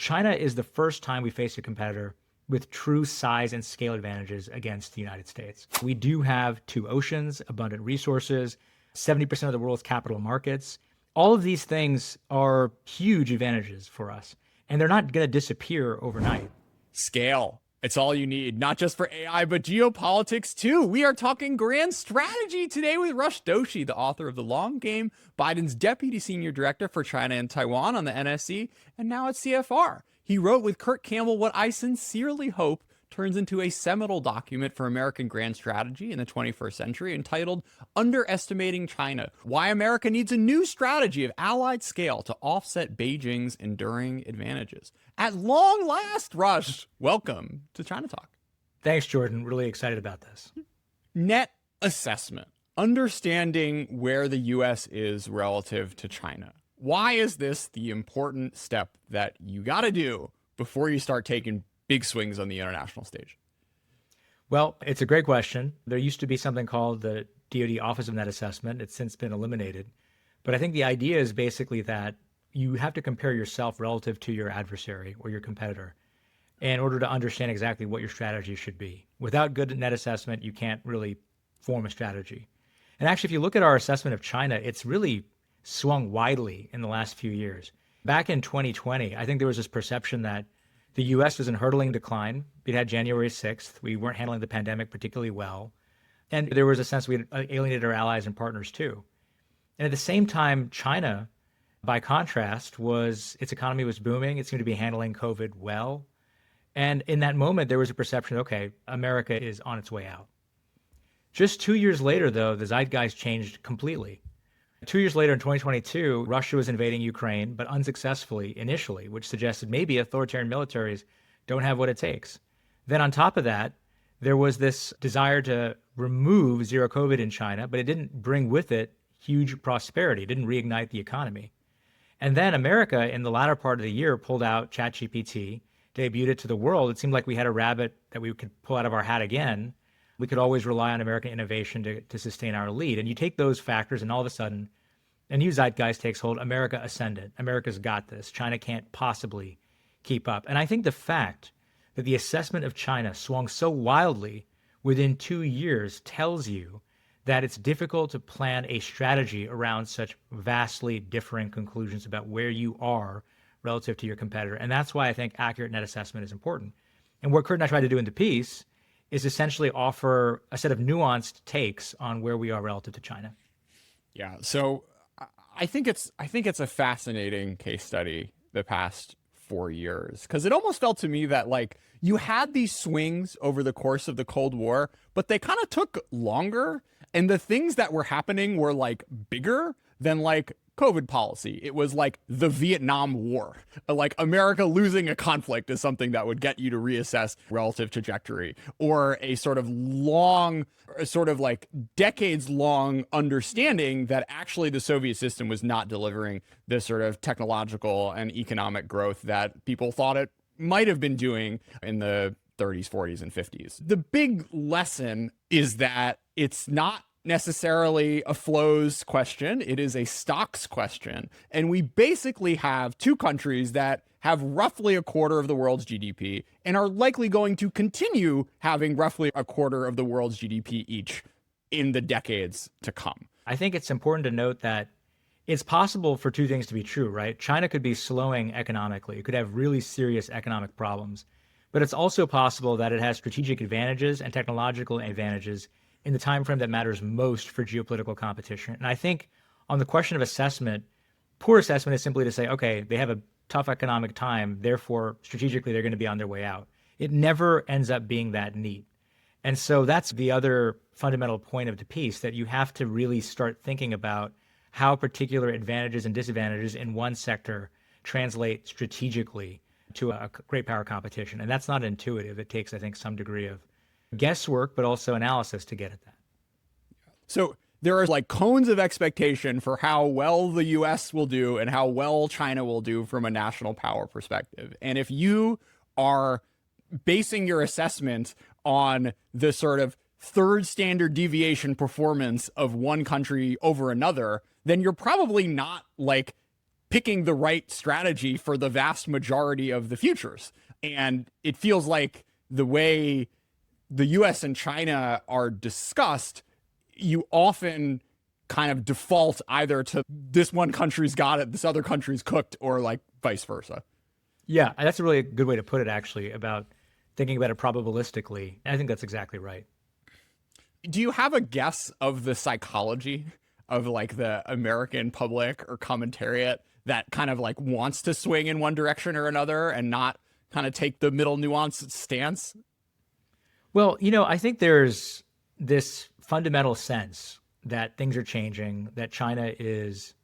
China is the first time we face a competitor with true size and scale advantages against the United States. We do have two oceans, abundant resources, 70% of the world's capital markets. All of these things are huge advantages for us, and they're not going to disappear overnight. Scale. It's all you need, not just for AI, but geopolitics too. We are talking grand strategy today with Rush Doshi, the author of The Long Game, Biden's deputy senior director for China and Taiwan on the NSC, and now at CFR. He wrote with Kurt Campbell what I sincerely hope turns into a seminal document for American grand strategy in the 21st century entitled Underestimating China, Why America Needs a New Strategy of Allied Scale to Offset Beijing's Enduring Advantages. At long last, Rush, welcome to ChinaTalk. Thanks, Jordan. Really excited about this. Net assessment, understanding where the U.S. is relative to China. Why is this the important step that you got to do before you start taking big swings on the international stage? Well, it's a great question. There used to be something called the DoD Office of Net Assessment. It's since been eliminated. But I think the idea is basically that you have to compare yourself relative to your adversary or your competitor in order to understand exactly what your strategy should be. Without good net assessment, you can't really form a strategy. And actually, if you look at our assessment of China, it's really swung widely in the last few years. Back in 2020, I think there was this perception that the U.S. was in hurtling decline. We had January 6th. We weren't handling the pandemic particularly well. And there was a sense we had alienated our allies and partners too. And at the same time, China, by contrast, its economy was booming. It seemed to be handling COVID well. And in that moment, there was a perception, okay, America is on its way out. Just 2 years later, though, the zeitgeist changed completely. 2 years later, in 2022, Russia was invading Ukraine, but unsuccessfully initially, which suggested maybe authoritarian militaries don't have what it takes. Then on top of that, there was this desire to remove zero COVID in China, but it didn't bring with it huge prosperity. It didn't reignite the economy. And then America, in the latter part of the year, pulled out ChatGPT, debuted it to the world. It seemed like we had a rabbit that we could pull out of our hat again. We could always rely on American innovation to sustain our lead. And you take those factors, and all of a sudden, a new zeitgeist takes hold. America ascended. America's got this. China can't possibly keep up. And I think the fact that the assessment of China swung so wildly within 2 years tells you that it's difficult to plan a strategy around such vastly differing conclusions about where you are relative to your competitor. And that's why I think accurate net assessment is important. And what Kurt and I tried to do in the piece is essentially offer a set of nuanced takes on where we are relative to China. Yeah. So I think it's a fascinating case study the past 4 years, because it almost felt to me that like you had these swings over the course of the Cold War, but they kind of took longer. And the things that were happening were like bigger than like COVID policy. It was like the Vietnam War. Like America losing a conflict is something that would get you to reassess relative trajectory, or a sort of long, sort of like decades long understanding that actually the Soviet system was not delivering this sort of technological and economic growth that people thought it might have been doing in the 30s, 40s, and 50s. The big lesson is that it's not necessarily a flows question. It is a stocks question. And we basically have two countries that have roughly a quarter of the world's GDP and are likely going to continue having roughly a quarter of the world's GDP each in the decades to come. I think it's important to note that it's possible for two things to be true, right? China could be slowing economically. It could have really serious economic problems. But it's also possible that it has strategic advantages and technological advantages in the time frame that matters most for geopolitical competition. And I think on the question of assessment, poor assessment is simply to say, okay, they have a tough economic time, therefore strategically they're going to be on their way out. It never ends up being that neat. And so that's the other fundamental point of the piece, that you have to really start thinking about how particular advantages and disadvantages in one sector translate strategically to a great power competition. And that's not intuitive. It takes, I think, some degree of guesswork, but also analysis to get at that. So there are like cones of expectation for how well the US will do and how well China will do from a national power perspective. And if you are basing your assessment on the sort of third standard deviation performance of one country over another, then you're probably not like picking the right strategy for the vast majority of the futures. And it feels like the way the US and China are discussed, you often kind of default either to this one country's got it, this other country's cooked, or like vice versa. Yeah, that's a really good way to put it, actually, about thinking about it probabilistically. I think that's exactly right. Do you have a guess of the psychology of like the American public or commentariat that kind of like wants to swing in one direction or another and not kind of take the middle nuanced stance? Well, I think there's this fundamental sense that things are changing, that China is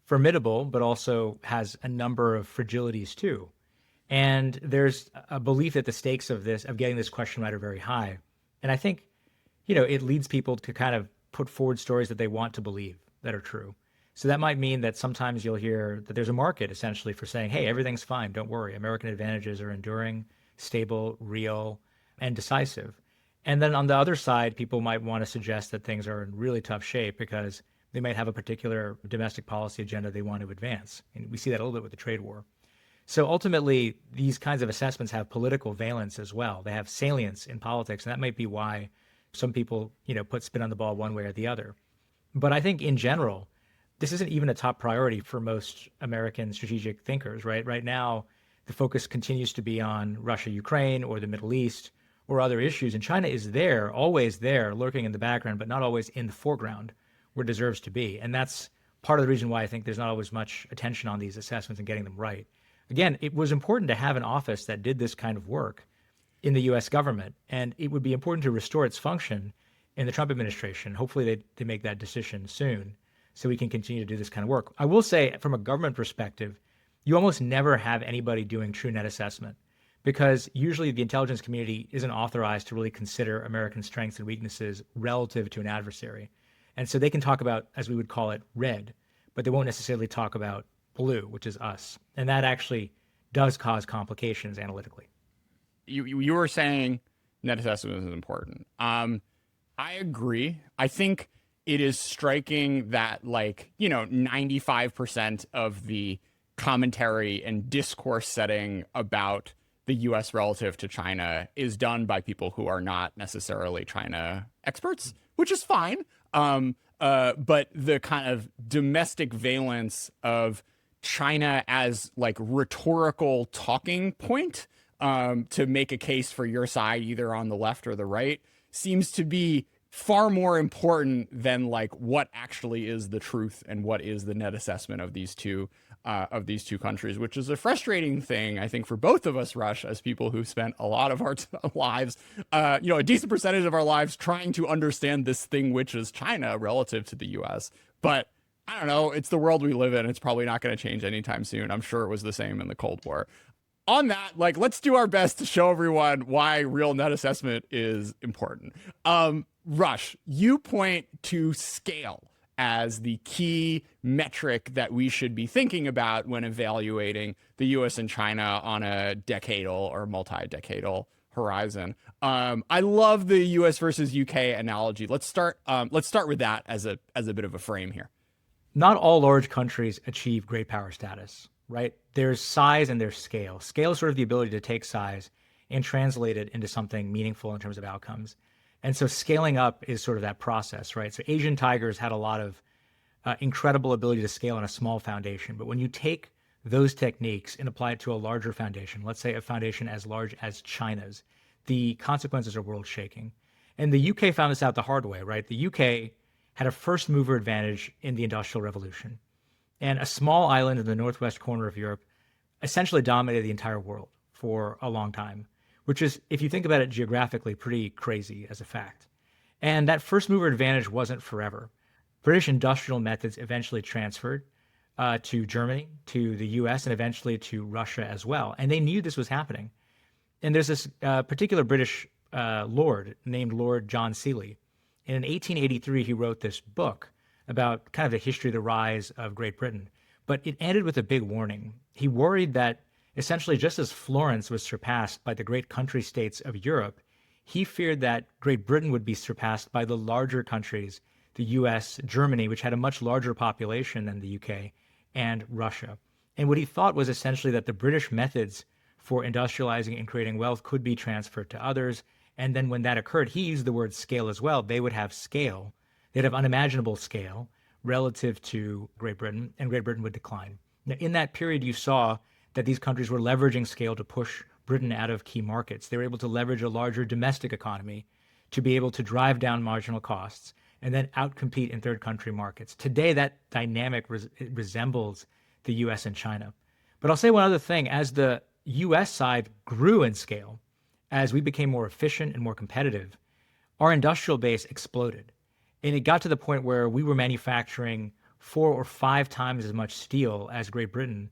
formidable, but also has a number of fragilities too. And there's a belief that the stakes of getting this question right are very high. And I think, it leads people to kind of put forward stories that they want to believe that are true. So that might mean that sometimes you'll hear that there's a market essentially for saying, hey, everything's fine. Don't worry. American advantages are enduring, stable, real, and decisive. And then on the other side, people might want to suggest that things are in really tough shape because they might have a particular domestic policy agenda they want to advance. And we see that a little bit with the trade war. So ultimately, these kinds of assessments have political valence as well. They have salience in politics, and that might be why some people, put spin on the ball one way or the other. But I think in general, this isn't even a top priority for most American strategic thinkers, right? Right now, the focus continues to be on Russia, Ukraine, or the Middle East, or other issues. And China is there, always there, lurking in the background, but not always in the foreground where it deserves to be. And that's part of the reason why I think there's not always much attention on these assessments and getting them right. Again, it was important to have an office that did this kind of work in the US government, and it would be important to restore its function in the Trump administration. Hopefully they make that decision soon so we can continue to do this kind of work. I will say, from a government perspective, you almost never have anybody doing true net assessment because usually the intelligence community isn't authorized to really consider American strengths and weaknesses relative to an adversary. And so they can talk about, as we would call it, red, but they won't necessarily talk about blue, which is us. And that actually does cause complications analytically. You were saying net assessment is important. I agree. I think it is striking that 95% of the commentary and discourse setting about the US relative to China is done by people who are not necessarily China experts, which is fine. But the kind of domestic valence of China as rhetorical talking point to make a case for your side, either on the left or the right, seems to be far more important than what actually is the truth and what is the net assessment of these two countries, which is a frustrating thing, I think, for both of us, Rush, as people who spent a lot of our lives, a decent percentage of our lives trying to understand this thing, which is China relative to the US. But I don't know, it's the world we live in. It's probably not going to change anytime soon. I'm sure it was the same in the Cold War. On that, let's do our best to show everyone why real net assessment is important. Rush, you point to scale as the key metric that we should be thinking about when evaluating the US and China on a decadal or multi-decadal horizon. I love the US versus UK analogy. Let's start with that as a bit of a frame here. Not all large countries achieve great power status, right? There's size and there's scale. Scale is sort of the ability to take size and translate it into something meaningful in terms of outcomes. And so scaling up is sort of that process, right? So Asian tigers had a lot of incredible ability to scale on a small foundation. But when you take those techniques and apply it to a larger foundation, let's say a foundation as large as China's, the consequences are world shaking. And the UK found this out the hard way, right? The UK had a first mover advantage in the Industrial Revolution. And a small island in the northwest corner of Europe essentially dominated the entire world for a long time, which is, if you think about it geographically, pretty crazy as a fact. And that first mover advantage wasn't forever. British industrial methods eventually transferred to Germany, to the US, and eventually to Russia as well. And they knew this was happening. And there's this particular British lord named Lord John Seeley. And in 1883, he wrote this book about kind of the history of the rise of Great Britain. But it ended with a big warning. He worried that essentially, just as Florence was surpassed by the great country states of Europe, he feared that Great Britain would be surpassed by the larger countries, the US, Germany, which had a much larger population than the UK, and Russia. And what he thought was essentially that the British methods for industrializing and creating wealth could be transferred to others. And then when that occurred, he used the word scale as well. They would have scale. They'd have unimaginable scale relative to Great Britain, and Great Britain would decline. Now, in that period, you saw that these countries were leveraging scale to push Britain out of key markets. They were able to leverage a larger domestic economy to be able to drive down marginal costs and then outcompete in third country markets. Today, that dynamic resembles the US and China. But I'll say one other thing. As the US side grew in scale, as we became more efficient and more competitive, our industrial base exploded. And it got to the point where we were manufacturing 4 or 5 times as much steel as Great Britain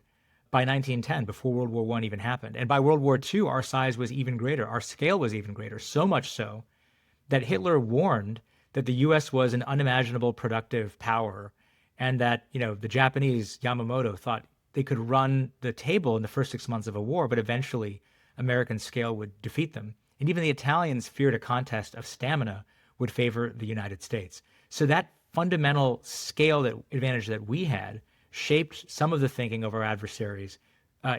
by 1910, before World War I even happened. And by World War II, our size was even greater. Our scale was even greater, so much so that Hitler warned that the US was an unimaginable productive power, and that, the Japanese, Yamamoto, thought they could run the table in the first 6 months of a war, but eventually American scale would defeat them. And even the Italians feared a contest of stamina would favor the United States. So that fundamental scale advantage that we had shaped some of the thinking of our adversaries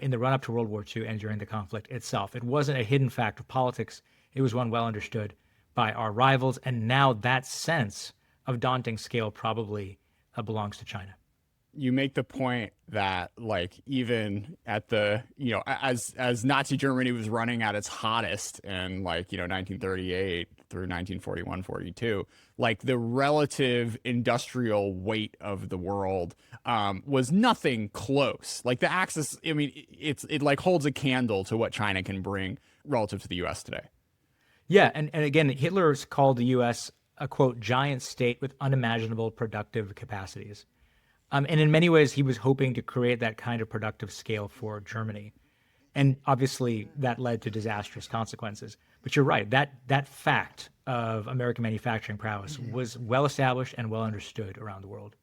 in the run-up to World War II and during the conflict itself. It wasn't a hidden fact of politics. It was one well understood by our rivals. And now that sense of daunting scale probably belongs to China. You make the point that, like, even at the, as Nazi Germany was running at its hottest in 1938 through 1941, 42, like, the relative industrial weight of the world was nothing close. Like, the axis, it like holds a candle to what China can bring relative to the US today. Yeah. And again, Hitler's called the US a, quote, giant state with unimaginable productive capacities. And in many ways, he was hoping to create that kind of productive scale for Germany. And obviously, that led to disastrous consequences. But you're right, that fact of American manufacturing prowess was well established and well understood around the world.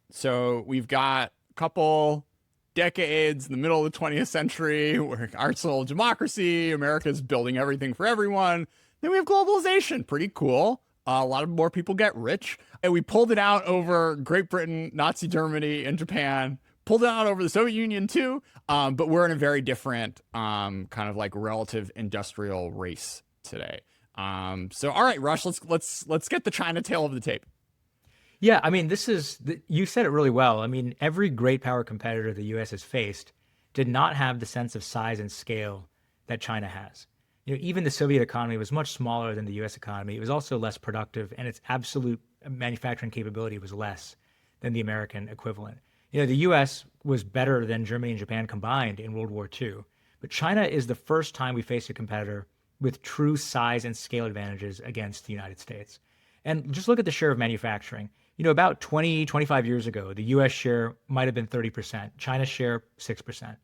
So we've got a couple decades in the middle of the 20th century where arsenal of democracy, America's building everything for everyone. Then we have globalization, pretty cool. A lot of more people get rich. And we pulled it out over Great Britain, Nazi Germany, and Japan. Pulled it out over the Soviet Union too. But we're in a very different kind of like relative industrial race today. So all right, Rush, let's get the China tail of the tape. Yeah, you said it really well. Every great power competitor the U.S. has faced did not have the sense of size and scale that China has. Even the Soviet economy was much smaller than the U.S. economy. It was also less productive, and its absolute manufacturing capability was less than the American equivalent. The U.S. was better than Germany and Japan combined in World War II, but China is the first time we face a competitor with true size and scale advantages against the United States. And just look at the share of manufacturing. About 20, 25 years ago, the U.S. share might have been 30%, China's share 6%.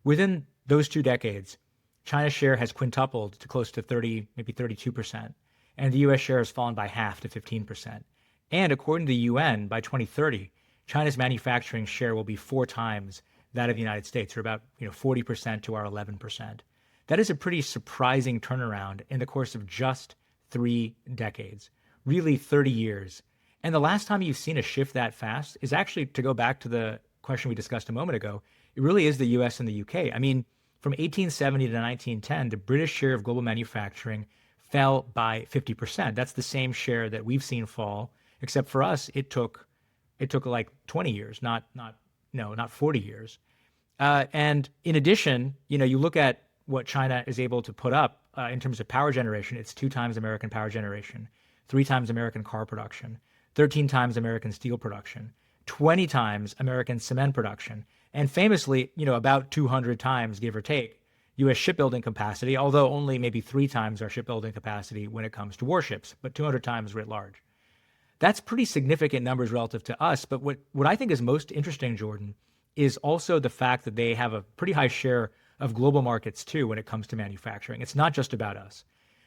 Within those 2 decades, China's share has quintupled to close to 30, maybe 32%, and the U.S. share has fallen by half to 15%. And according to the UN, by 2030, China's manufacturing share will be 4 times that of the United States, or about 40% to our 11%. That is a pretty surprising turnaround in the course of just 3 decades, really 30 years. And the last time you've seen a shift that fast is actually, to go back to the question we discussed a moment ago, it really is the US and the UK. From 1870 to 1910, the British share of global manufacturing fell by 50%. That's the same share that we've seen fall, except for us, it took like 20 years, not 40 years. And in addition, you look at what China is able to put up in terms of power generation. It's 2 times American power generation, 3 times American car production, 13 times American steel production, 20 times American cement production, and famously, about 200 times, give or take, U.S. shipbuilding capacity, although only maybe 3 times our shipbuilding capacity when it comes to warships, but 200 times writ large. That's pretty significant numbers relative to us. But what I think is most interesting, Jordan, is also the fact that they have a pretty high share of global markets too when it comes to manufacturing. It's not just about us.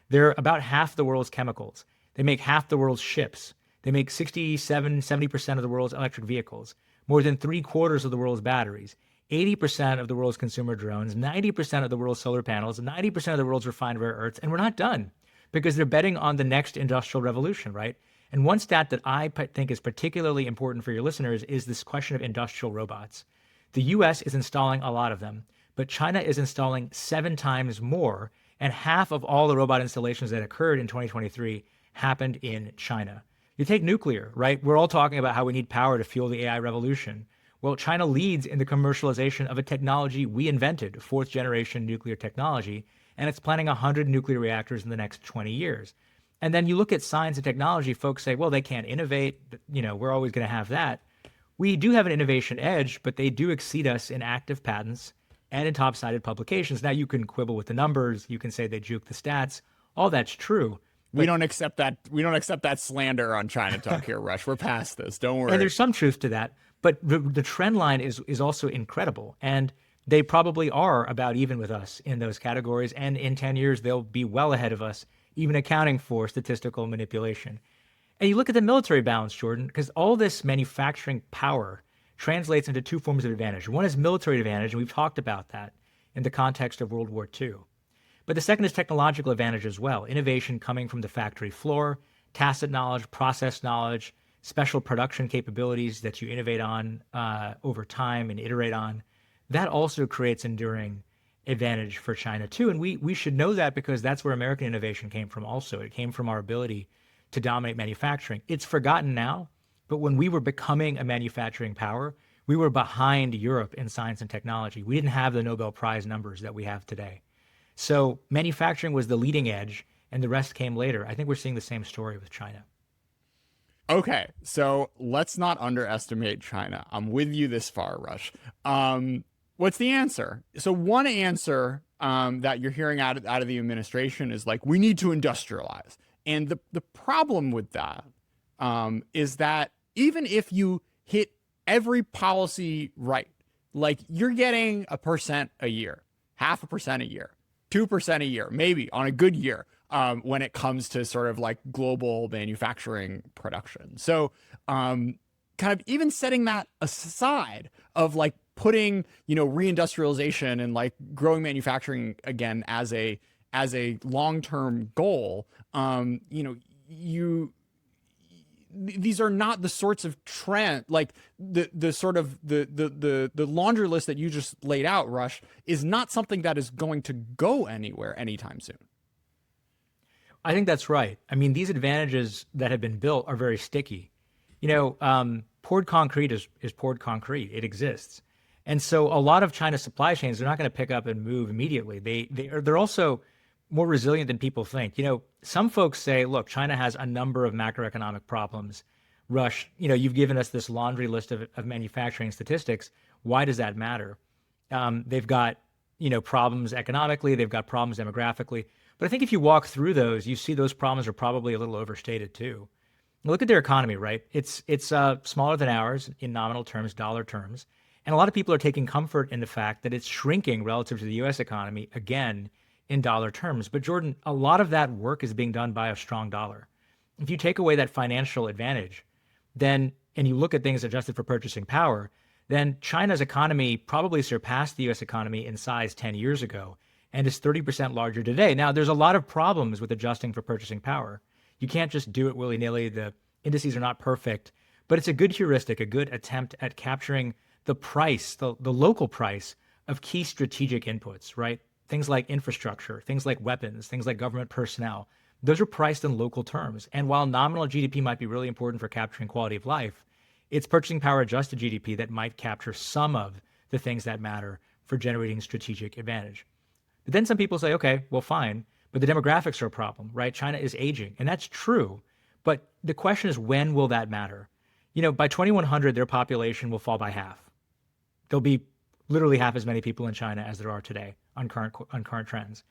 They're about half the world's chemicals. They make half the world's ships. They make 70% of the world's electric vehicles, more than 3/4 of the world's batteries, 80% of the world's consumer drones, 90% of the world's solar panels, 90% of the world's refined rare earths. And we're not done because they're betting on the next industrial revolution, right? And one stat that I think is particularly important for your listeners is this question of industrial robots. The US is installing a lot of them, but China is installing 7 times more, and half of all the robot installations that occurred in 2023 happened in China. You take nuclear, right? We're all talking about how we need power to fuel the AI revolution. Well, China leads in the commercialization of a technology we invented, 4th generation nuclear technology, and it's planning 100 nuclear reactors in the next 20 years. And then you look at science and technology, folks say, well, they can't innovate. We're always going to have that. We do have an innovation edge, but they do exceed us in active patents and in top-cited publications. Now, you can quibble with the numbers. You can say they juke the stats. All that's true. We don't accept that. We don't accept that slander on ChinaTalk here, Rush. We're past this. Don't worry. And there's some truth to that. But the trend line is also incredible. And they probably are about even with us in those categories. And in 10 years, they'll be well ahead of us, even accounting for statistical manipulation. And you look at the military balance, Jordan, because all this manufacturing power translates into 2 forms of advantage. One is military advantage, and we've talked about that in the context of World War II. But the second is technological advantage as well. Innovation coming from the factory floor, tacit knowledge, process knowledge, special production capabilities that you innovate on over time and iterate on. That also creates enduring advantage for China too. And we should know that because that's where American innovation came from also. It came from our ability to dominate manufacturing. It's forgotten now, but when we were becoming a manufacturing power, we were behind Europe in science and technology. We didn't have the Nobel Prize numbers that we have today. So manufacturing was the leading edge, and the rest came later. I think we're seeing the same story with China. Okay, so let's not underestimate China. I'm with you this far, Rush. What's the answer? So one answer that you're hearing out of the administration is like, we need to industrialize. And the problem with that is that even if you hit every policy right, like you're getting 1% a year, 0.5% a year, 2% a year, maybe on a good year when it comes to sort of like global manufacturing production. So kind of even setting that aside of like putting, reindustrialization and like growing manufacturing again as a long-term goal, these are not the sorts of trend, like the sort of the laundry list that you just laid out, Rush, is not something that is going to go anywhere anytime soon. I think that's right. I mean, these advantages that have been built are very sticky. Poured concrete is poured concrete. It exists. And so a lot of China's supply chains, they're not going to pick up and move immediately. They're also more resilient than people think. Some folks say, look, China has a number of macroeconomic problems. Rush, you've given us this laundry list of manufacturing statistics. Why does that matter? They've got, problems economically. They've got problems demographically. But I think if you walk through those, you see those problems are probably a little overstated too. Look at their economy, right? It's smaller than ours in nominal terms, dollar terms. And a lot of people are taking comfort in the fact that it's shrinking relative to the U.S. economy, again, in dollar terms. But Jordan, a lot of that work is being done by a strong dollar. If you take away that financial advantage, and you look at things adjusted for purchasing power, then China's economy probably surpassed the U.S. economy in size 10 years ago and is 30% larger today. Now, there's a lot of problems with adjusting for purchasing power. You can't just do it willy-nilly. The indices are not perfect, but it's a good heuristic, a good attempt at capturing the price, the local price of key strategic inputs, right? Things like infrastructure, things like weapons, things like government personnel. Those are priced in local terms. And while nominal GDP might be really important for capturing quality of life, it's purchasing power adjusted GDP that might capture some of the things that matter for generating strategic advantage. But then some people say, okay, well, fine, but the demographics are a problem, right? China is aging, and that's true. But the question is, when will that matter? By 2100, their population will fall by half. There'll be literally half as many people in China as there are today on current trends.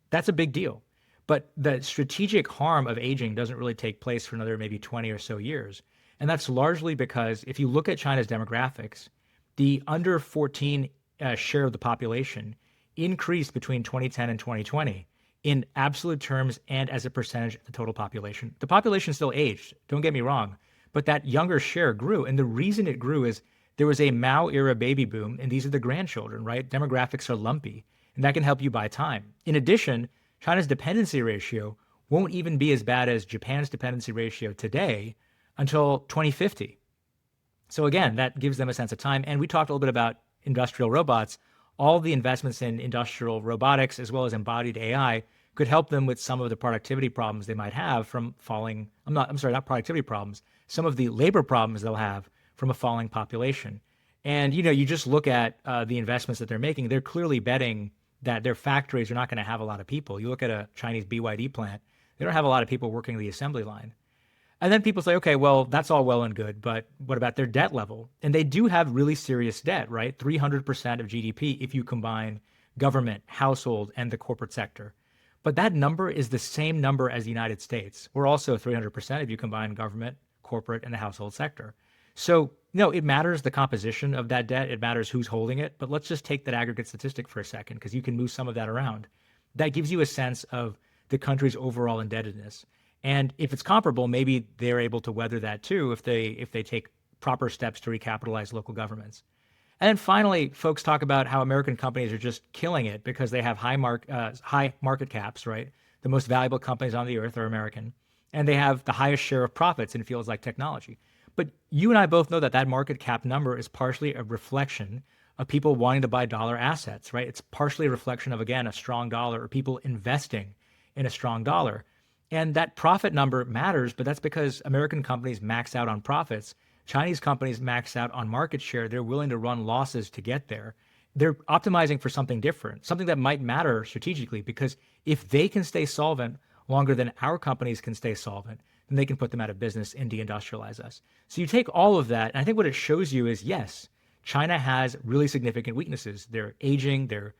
That's a big deal. But the strategic harm of aging doesn't really take place for another maybe 20 or so years. And that's largely because if you look at China's demographics, the under 14 share of the population increased between 2010 and 2020 in absolute terms and as a percentage of the total population. The population still aged, don't get me wrong, but that younger share grew. And the reason it grew is there was a Mao era baby boom, and these are the grandchildren, right? Demographics are lumpy, and that can help you buy time. In addition, China's dependency ratio won't even be as bad as Japan's dependency ratio today until 2050. So again, that gives them a sense of time. And we talked a little bit about industrial robots, all the investments in industrial robotics as well as embodied AI could help them with some of the productivity problems they might have from falling. I'm sorry, not productivity problems, some of the labor problems they'll have from a falling population. And, you just look at the investments that they're making, they're clearly betting that their factories are not going to have a lot of people. You look at a Chinese BYD plant, they don't have a lot of people working the assembly line. And then people say, okay, well, that's all well and good, but what about their debt level? And they do have really serious debt, right? 300% of GDP if you combine government, household, and the corporate sector. But that number is the same number as the United States. We're also 300% if you combine government, corporate, and the household sector. So, it matters the composition of that debt. It matters who's holding it. But let's just take that aggregate statistic for a second, because you can move some of that around. That gives you a sense of the country's overall indebtedness. And if it's comparable, maybe they're able to weather that too if they take proper steps to recapitalize local governments. And then finally, folks talk about how American companies are just killing it because they have high market caps, right? The most valuable companies on the earth are American, and they have the highest share of profits in fields like technology. But you and I both know that that market cap number is partially a reflection of people wanting to buy dollar assets, right? It's partially a reflection of, again, a strong dollar or people investing in a strong dollar. And that profit number matters, but that's because American companies max out on profits. Chinese companies max out on market share. They're willing to run losses to get there. They're optimizing for something different, something that might matter strategically, because if they can stay solvent longer than our companies can stay solvent, then they can put them out of business and deindustrialize us. So you take all of that, and I think what it shows you is, yes, China has really significant weaknesses. They're aging, they're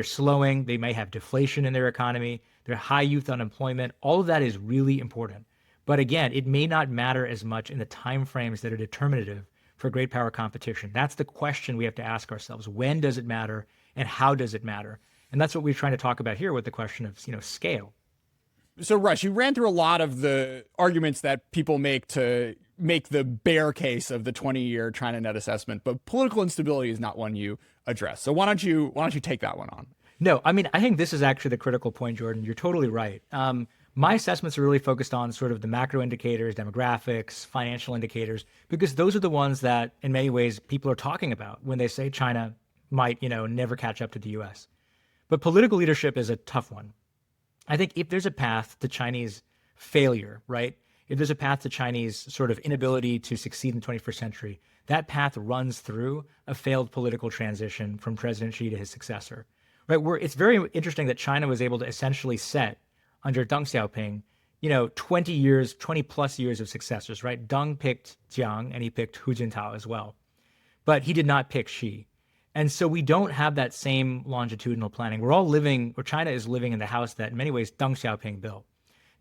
slowing, they may have deflation in their economy, they're high youth unemployment. All of that is really important. But again, it may not matter as much in the timeframes that are determinative for great power competition. That's the question we have to ask ourselves. When does it matter and how does it matter? And that's what we're trying to talk about here with the question of, scale. So, Rush, you ran through a lot of the arguments that people make to make the bear case of the 20-year China net assessment, but political instability is not one you address. So why don't you take that one on? No, I think this is actually the critical point, Jordan. You're totally right. My assessments are really focused on sort of the macro indicators, demographics, financial indicators, because those are the ones that, in many ways, people are talking about when they say China might, never catch up to the U.S. But political leadership is a tough one. I think if there's a path to Chinese failure, right? If there's a path to Chinese sort of inability to succeed in the 21st century, that path runs through a failed political transition from President Xi to his successor, right? It's very interesting that China was able to essentially set under Deng Xiaoping, 20 plus years of successors, right? Deng picked Jiang and he picked Hu Jintao as well, but he did not pick Xi. And so we don't have that same longitudinal planning. China is living in the house that in many ways Deng Xiaoping built.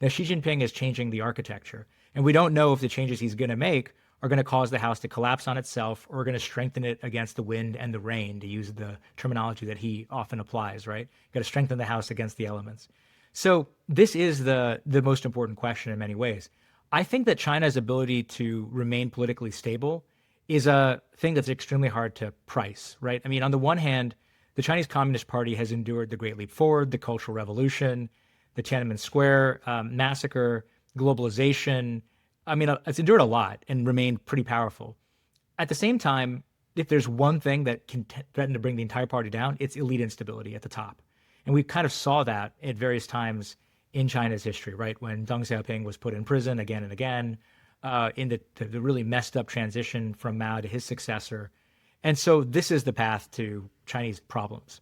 Now Xi Jinping is changing the architecture, and we don't know if the changes he's going to make are going to cause the house to collapse on itself or are going to strengthen it against the wind and the rain, to use the terminology that he often applies, right? Got to strengthen the house against the elements. So this is the most important question in many ways. I think that China's ability to remain politically stable is a thing that's extremely hard to price, right? On the one hand, the Chinese Communist Party has endured the Great Leap Forward, the Cultural Revolution, the Tiananmen Square massacre, globalization. It's endured a lot and remained pretty powerful. At the same time, if there's one thing that can threaten to bring the entire party down, it's elite instability at the top. And we kind of saw that at various times in China's history, right? When Deng Xiaoping was put in prison again and again, in the really messed up transition from Mao to his successor. And so this is the path to Chinese problems.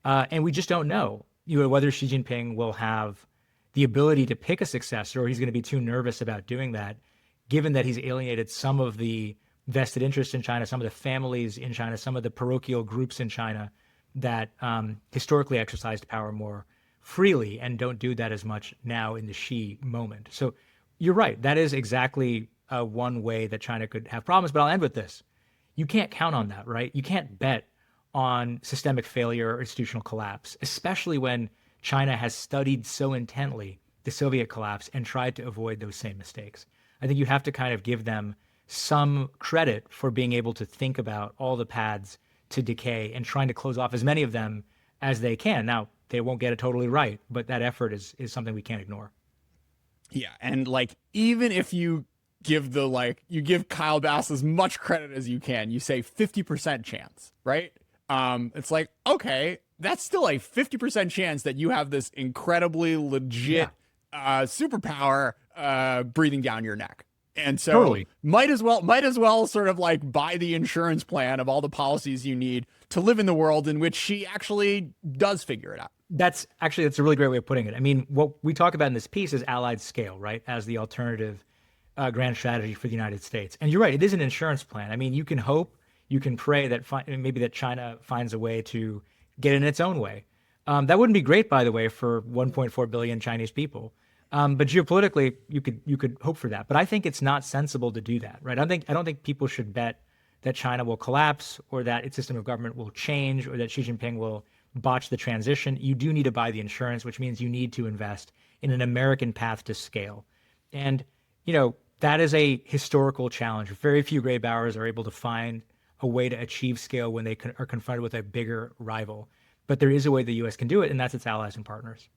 And we just don't know, whether Xi Jinping will have the ability to pick a successor, or he's going to be too nervous about doing that, given that he's alienated some of the vested interests in China, some of the families in China, some of the parochial groups in China that historically exercised power more freely and don't do that as much now in the Xi moment. So you're right. That is exactly one way that China could have problems. But I'll end with this. You can't count on that, right? You can't bet on systemic failure or institutional collapse, especially when China has studied so intently the Soviet collapse and tried to avoid those same mistakes. I think you have to kind of give them some credit for being able to think about all the paths to decay and trying to close off as many of them as they can. Now, they won't get it totally right, but that effort is something we can't ignore. Yeah, and even if you give Kyle Bass as much credit as you can, you say 50% chance, right? It's like, okay, that's still a 50% chance that you have this incredibly legit superpower breathing down your neck. And so Totally. might as well sort of like buy the insurance plan of all the policies you need to live in the world in which she actually does figure it out. That's a really great way of putting it. I mean, what we talk about in this piece is allied scale, right, as the alternative grand strategy for the United States. And you're right, it is an insurance plan. I mean, you can hope, you can pray that maybe that China finds a way to get in its own way. That wouldn't be great, by the way, for 1.4 billion Chinese people. But geopolitically, you could hope for that. But I think it's not sensible to do that, right? I don't think people should bet that China will collapse or that its system of government will change or that Xi Jinping will botch the transition. You do need to buy the insurance, which means you need to invest in an American path to scale. And, that is a historical challenge. Very few gray powers are able to find a way to achieve scale when they are confronted with a bigger rival. But there is a way the U.S. can do it, and that's its allies and partners.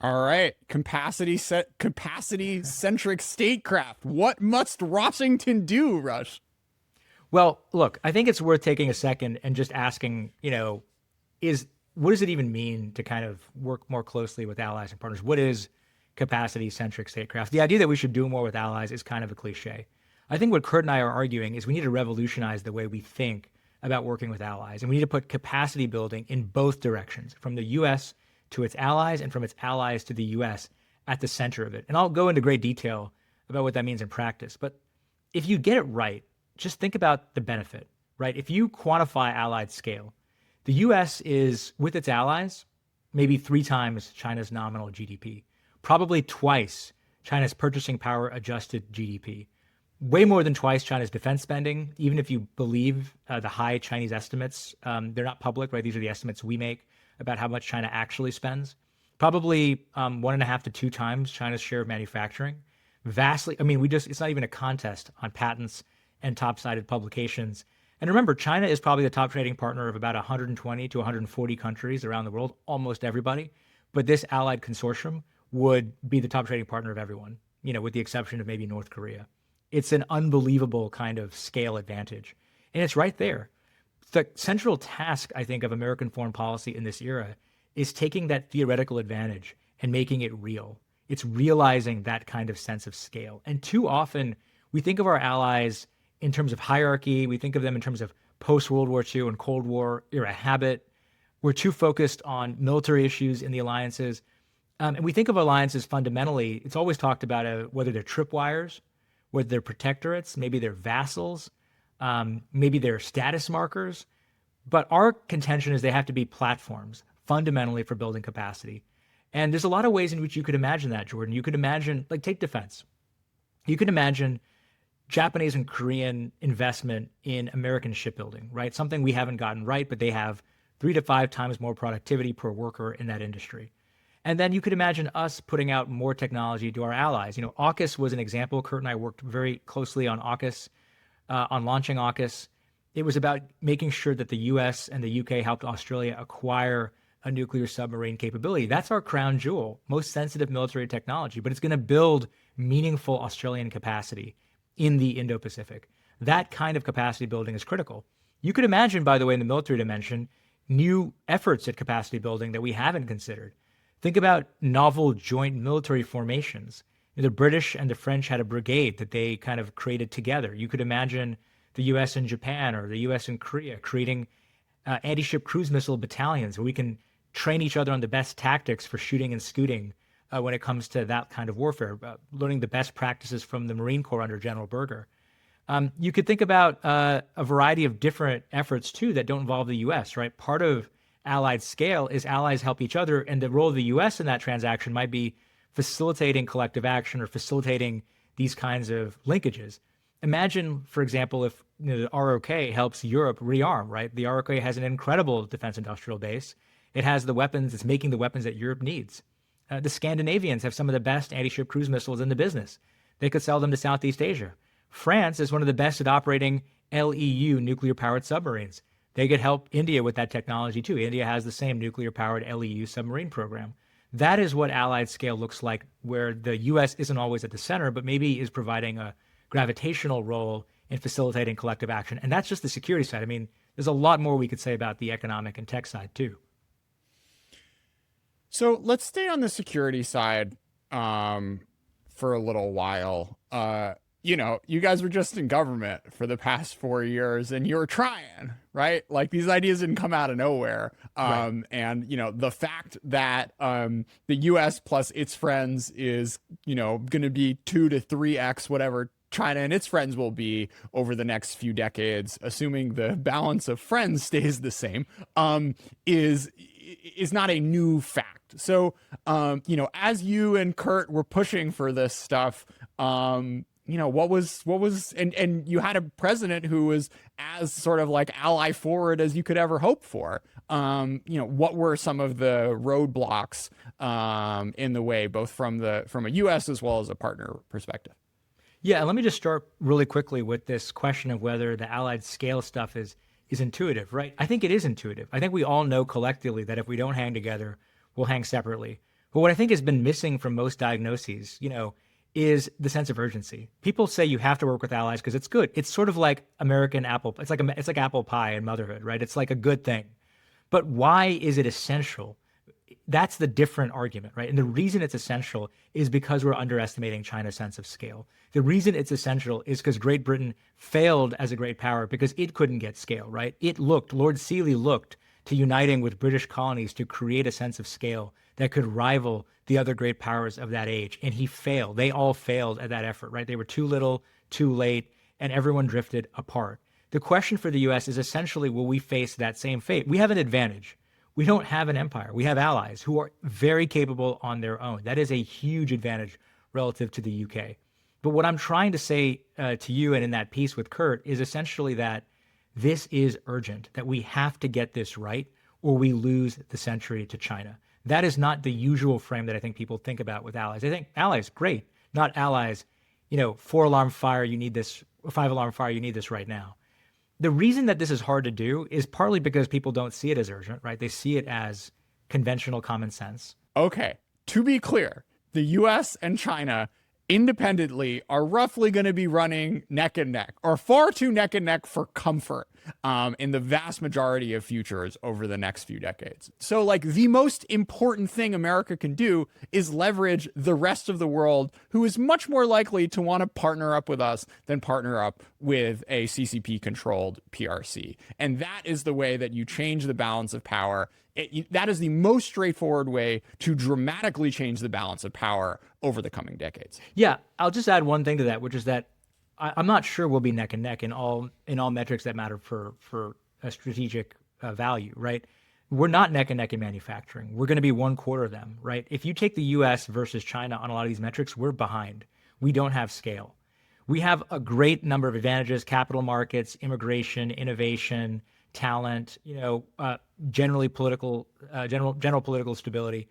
All right, capacity centric statecraft. What must Washington do, Rush? Well, look, I think it's worth taking a second and just asking, what does it even mean to kind of work more closely with allies and partners? What is capacity-centric statecraft? The idea that we should do more with allies is kind of a cliche. I think what Kurt and I are arguing is we need to revolutionize the way we think about working with allies, and we need to put capacity building in both directions, from the U.S. to its allies and from its allies to the U.S. at the center of it. And I'll go into great detail about what that means in practice. But if you get it right, just think about the benefit, right? If you quantify allied scale, the U.S. is, with its allies, maybe 3 times China's nominal GDP, probably twice China's purchasing power adjusted GDP, way more than twice China's defense spending, even if you believe the high Chinese estimates. They're not public, right? These are the estimates we make about how much China actually spends. Probably 1.5 to 2 times China's share of manufacturing. Vastly, I mean, it's not even a contest on patents and top-sided publications. And remember, China is probably the top trading partner of about 120 to 140 countries around the world, almost everybody. But this allied consortium would be the top trading partner of everyone, with the exception of maybe North Korea. It's an unbelievable kind of scale advantage. And it's right there. The central task, I think, of American foreign policy in this era is taking that theoretical advantage and making it real. It's realizing that kind of sense of scale. And too often, we think of our allies in terms of hierarchy. We think of them in terms of post-World War II and Cold War era habit. We're too focused on military issues in the alliances. And we think of alliances fundamentally, it's always talked about whether they're tripwires, whether they're protectorates, maybe they're vassals, maybe they're status markers. But our contention is they have to be platforms fundamentally for building capacity. And there's a lot of ways in which you could imagine that, Jordan. You could imagine, take defense. You could imagine Japanese and Korean investment in American shipbuilding, right? Something we haven't gotten right, but they have 3 to 5 times more productivity per worker in that industry. And then you could imagine us putting out more technology to our allies. AUKUS was an example. Kurt and I worked very closely on AUKUS, on launching AUKUS. It was about making sure that the US and the UK helped Australia acquire a nuclear submarine capability. That's our crown jewel, most sensitive military technology, but it's going to build meaningful Australian capacity in the Indo-Pacific. That kind of capacity building is critical. You could imagine, by the way, in the military dimension, new efforts at capacity building that we haven't considered. Think about novel joint military formations. The British and the French had a brigade that they kind of created together. You could imagine the U.S. and Japan or the U.S. and Korea creating anti-ship cruise missile battalions where we can train each other on the best tactics for shooting and scooting when it comes to that kind of warfare, learning the best practices from the Marine Corps under General Berger. You could think about a variety of different efforts, too, that don't involve the U.S., right? Part of allied scale is allies help each other, and the role of the U.S. in that transaction might be facilitating collective action or facilitating these kinds of linkages. Imagine, for example, if the ROK helps Europe rearm, right? The ROK has an incredible defense industrial base. It has the weapons, it's making the weapons that Europe needs. The Scandinavians have some of the best anti-ship cruise missiles in the business. They could sell them to Southeast Asia. France is one of the best at operating LEU, nuclear-powered submarines. They could help India with that technology, too. India has the same nuclear-powered LEU submarine program. That is what allied scale looks like, where the U.S. isn't always at the center, but maybe is providing a gravitational role in facilitating collective action. And that's just the security side. I mean, There's a lot more we could say about the economic and tech side too. So let's stay on the security side for a little while. You guys were just in government for the past 4 years and you were trying, right? Like these ideas didn't come out of nowhere. Right. And, the fact that the US plus its friends is, going to be 2 to 3x whatever China and its friends will be over the next few decades, assuming the balance of friends stays the same, is not a new fact. So, as you and Kurt were pushing for this stuff, what was, and you had a president who was as sort of like ally forward as you could ever hope for. What were some of the roadblocks in the way, both from a U.S. as well as a partner perspective? Yeah, and let me just start really quickly with this question of whether the allied scale stuff is intuitive, right? I think it is intuitive. I think we all know collectively that if we don't hang together, we'll hang separately. But what I think has been missing from most diagnoses, is the sense of urgency. People say you have to work with allies because it's good. It's sort of like American apple. It's like apple pie and motherhood, right? It's like a good thing. But why is it essential? That's the different argument, right? And the reason it's essential is because we're underestimating China's sense of scale. The reason it's essential is because Great Britain failed as a great power because it couldn't get scale, right? Lord Sealy looked to uniting with British colonies to create a sense of scale that could rival the other great powers of that age. And he failed. They all failed at that effort, right? They were too little, too late, and everyone drifted apart. The question for the US is essentially, will we face that same fate? We have an advantage. We don't have an empire. We have allies who are very capable on their own. That is a huge advantage relative to the UK. But what I'm trying to say to you and in that piece with Kurt is essentially that this is urgent, that we have to get this right or we lose the century to China. That is not the usual frame that I think people think about with allies. I think allies, great, not allies, 4-alarm fire, you need this, 5-alarm fire, you need this right now. The reason that this is hard to do is partly because people don't see it as urgent, right? They see it as conventional common sense. Okay, to be clear, the US and China independently are roughly going to be running neck and neck, or far too neck and neck for comfort in the vast majority of futures over the next few decades. So like the most important thing America can do is leverage the rest of the world who is much more likely to want to partner up with us than partner up with a CCP controlled PRC. And that is the way that you change the balance of power. That is the most straightforward way to dramatically change the balance of power over the coming decades. Yeah, I'll just add one thing to that, which is that I'm not sure we'll be neck and neck in all metrics that matter for a strategic value, right? We're not neck and neck in manufacturing. We're going to be 1/4 of them, right? If you take the U.S. versus China on a lot of these metrics, we're behind. We don't have scale. We have a great number of advantages: capital markets, immigration, innovation, talent, general political stability,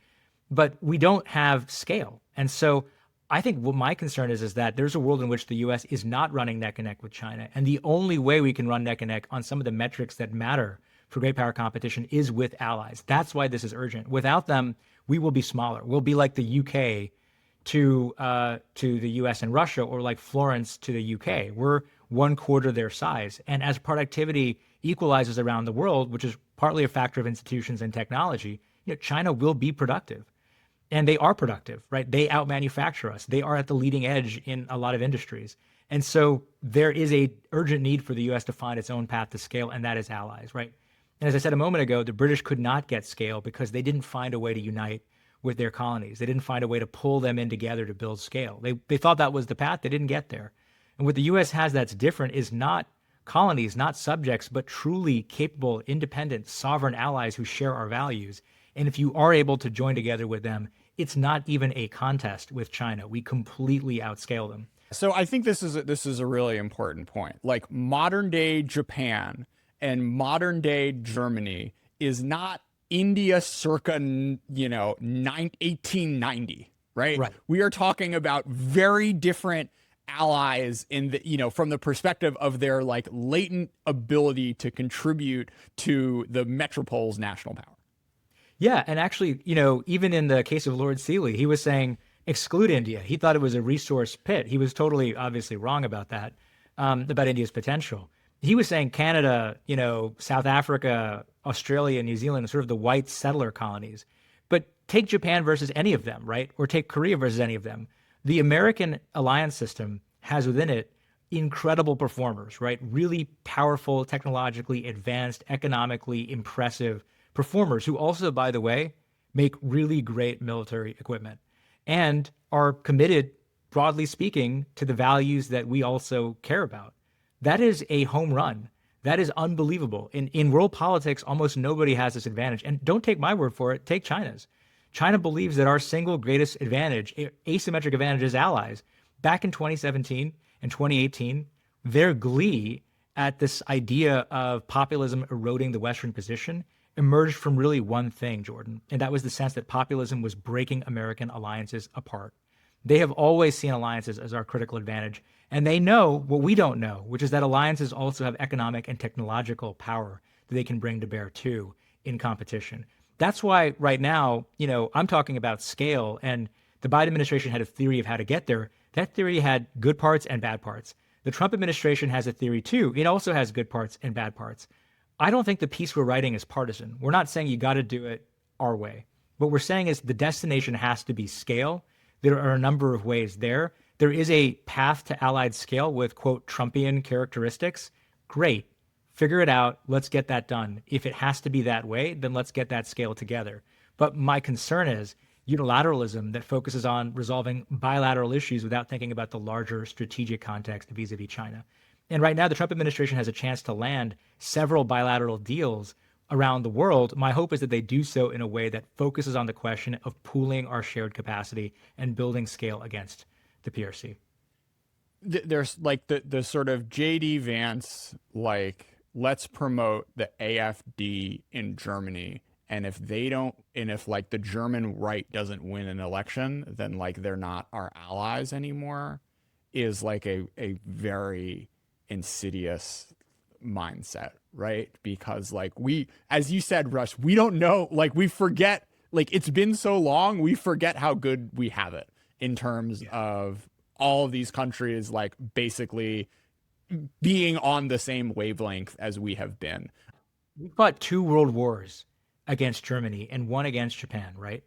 but we don't have scale. And so I think what my concern is that there's a world in which the U.S. is not running neck and neck with China. And the only way we can run neck and neck on some of the metrics that matter for great power competition is with allies. That's why this is urgent. Without them, we will be smaller. We'll be like the UK to the US and Russia, or like Florence to the UK. We're 1/4 their size. And as productivity equalizes around the world, which is partly a factor of institutions and technology, China will be productive. And they are productive, right? They outmanufacture us. They are at the leading edge in a lot of industries. And so there is a urgent need for the US to find its own path to scale, and that is allies, right? And as I said a moment ago, the British could not get scale because they didn't find a way to unite with their colonies. They didn't find a way to pull them in together to build scale. They thought that was the path. They didn't get there. And what the US has that's different is not colonies, not subjects, but truly capable, independent, sovereign allies who share our values. And if you are able to join together with them, it's not even a contest with China. We completely outscale them. So I think this is a really important point. Like modern day Japan and modern day Germany is not India circa 1890, right? Right. We are talking about very different allies in the from the perspective of their like latent ability to contribute to the metropole's national power. Yeah, and actually, even in the case of Lord Sealy, he was saying exclude India. He thought it was a resource pit. He was totally, obviously wrong about that, about India's potential. he was saying Canada, South Africa, Australia, New Zealand, sort of the white settler colonies. But take Japan versus any of them, right? Or take Korea versus any of them. The American alliance system has within it incredible performers, right? Really powerful, technologically advanced, economically impressive performers who also, by the way, make really great military equipment and are committed, broadly speaking, to the values that we also care about. That is a home run. That is unbelievable. In world politics, almost nobody has this advantage. And don't take my word for it, take China's. China believes that our single greatest advantage, asymmetric advantage, is allies. Back in 2017 and 2018, their glee at this idea of populism eroding the Western position emerged from really one thing, Jordan, and that was the sense that populism was breaking American alliances apart. They have always seen alliances as our critical advantage, and they know what we don't know, which is that alliances also have economic and technological power that they can bring to bear too in competition. That's why right now, I'm talking about scale, and the Biden administration had a theory of how to get there. That theory had good parts and bad parts. The Trump administration has a theory too. It also has good parts and bad parts. I don't think the piece we're writing is partisan. We're not saying you got to do it our way. What we're saying is the destination has to be scale. There are a number of ways there. There is a path to allied scale with, quote, Trumpian characteristics. Great. Figure it out. Let's get that done. If it has to be that way, then let's get that scale together. But my concern is unilateralism that focuses on resolving bilateral issues without thinking about the larger strategic context vis-a-vis China. And right now, the Trump administration has a chance to land several bilateral deals around the world. My hope is that they do so in a way that focuses on the question of pooling our shared capacity and building scale against the PRC. There's like the sort of JD Vance, like, let's promote the AfD in Germany. And if they don't, and if like the German right doesn't win an election, then like they're not our allies anymore, is like a very insidious mindset, right? Because like we, as you said, Rush, we don't know, like we forget, like it's been so long, we forget how good we have it in terms of all of these countries, like basically being on the same wavelength as we have been. We fought 2 world wars against Germany and 1 against Japan, right?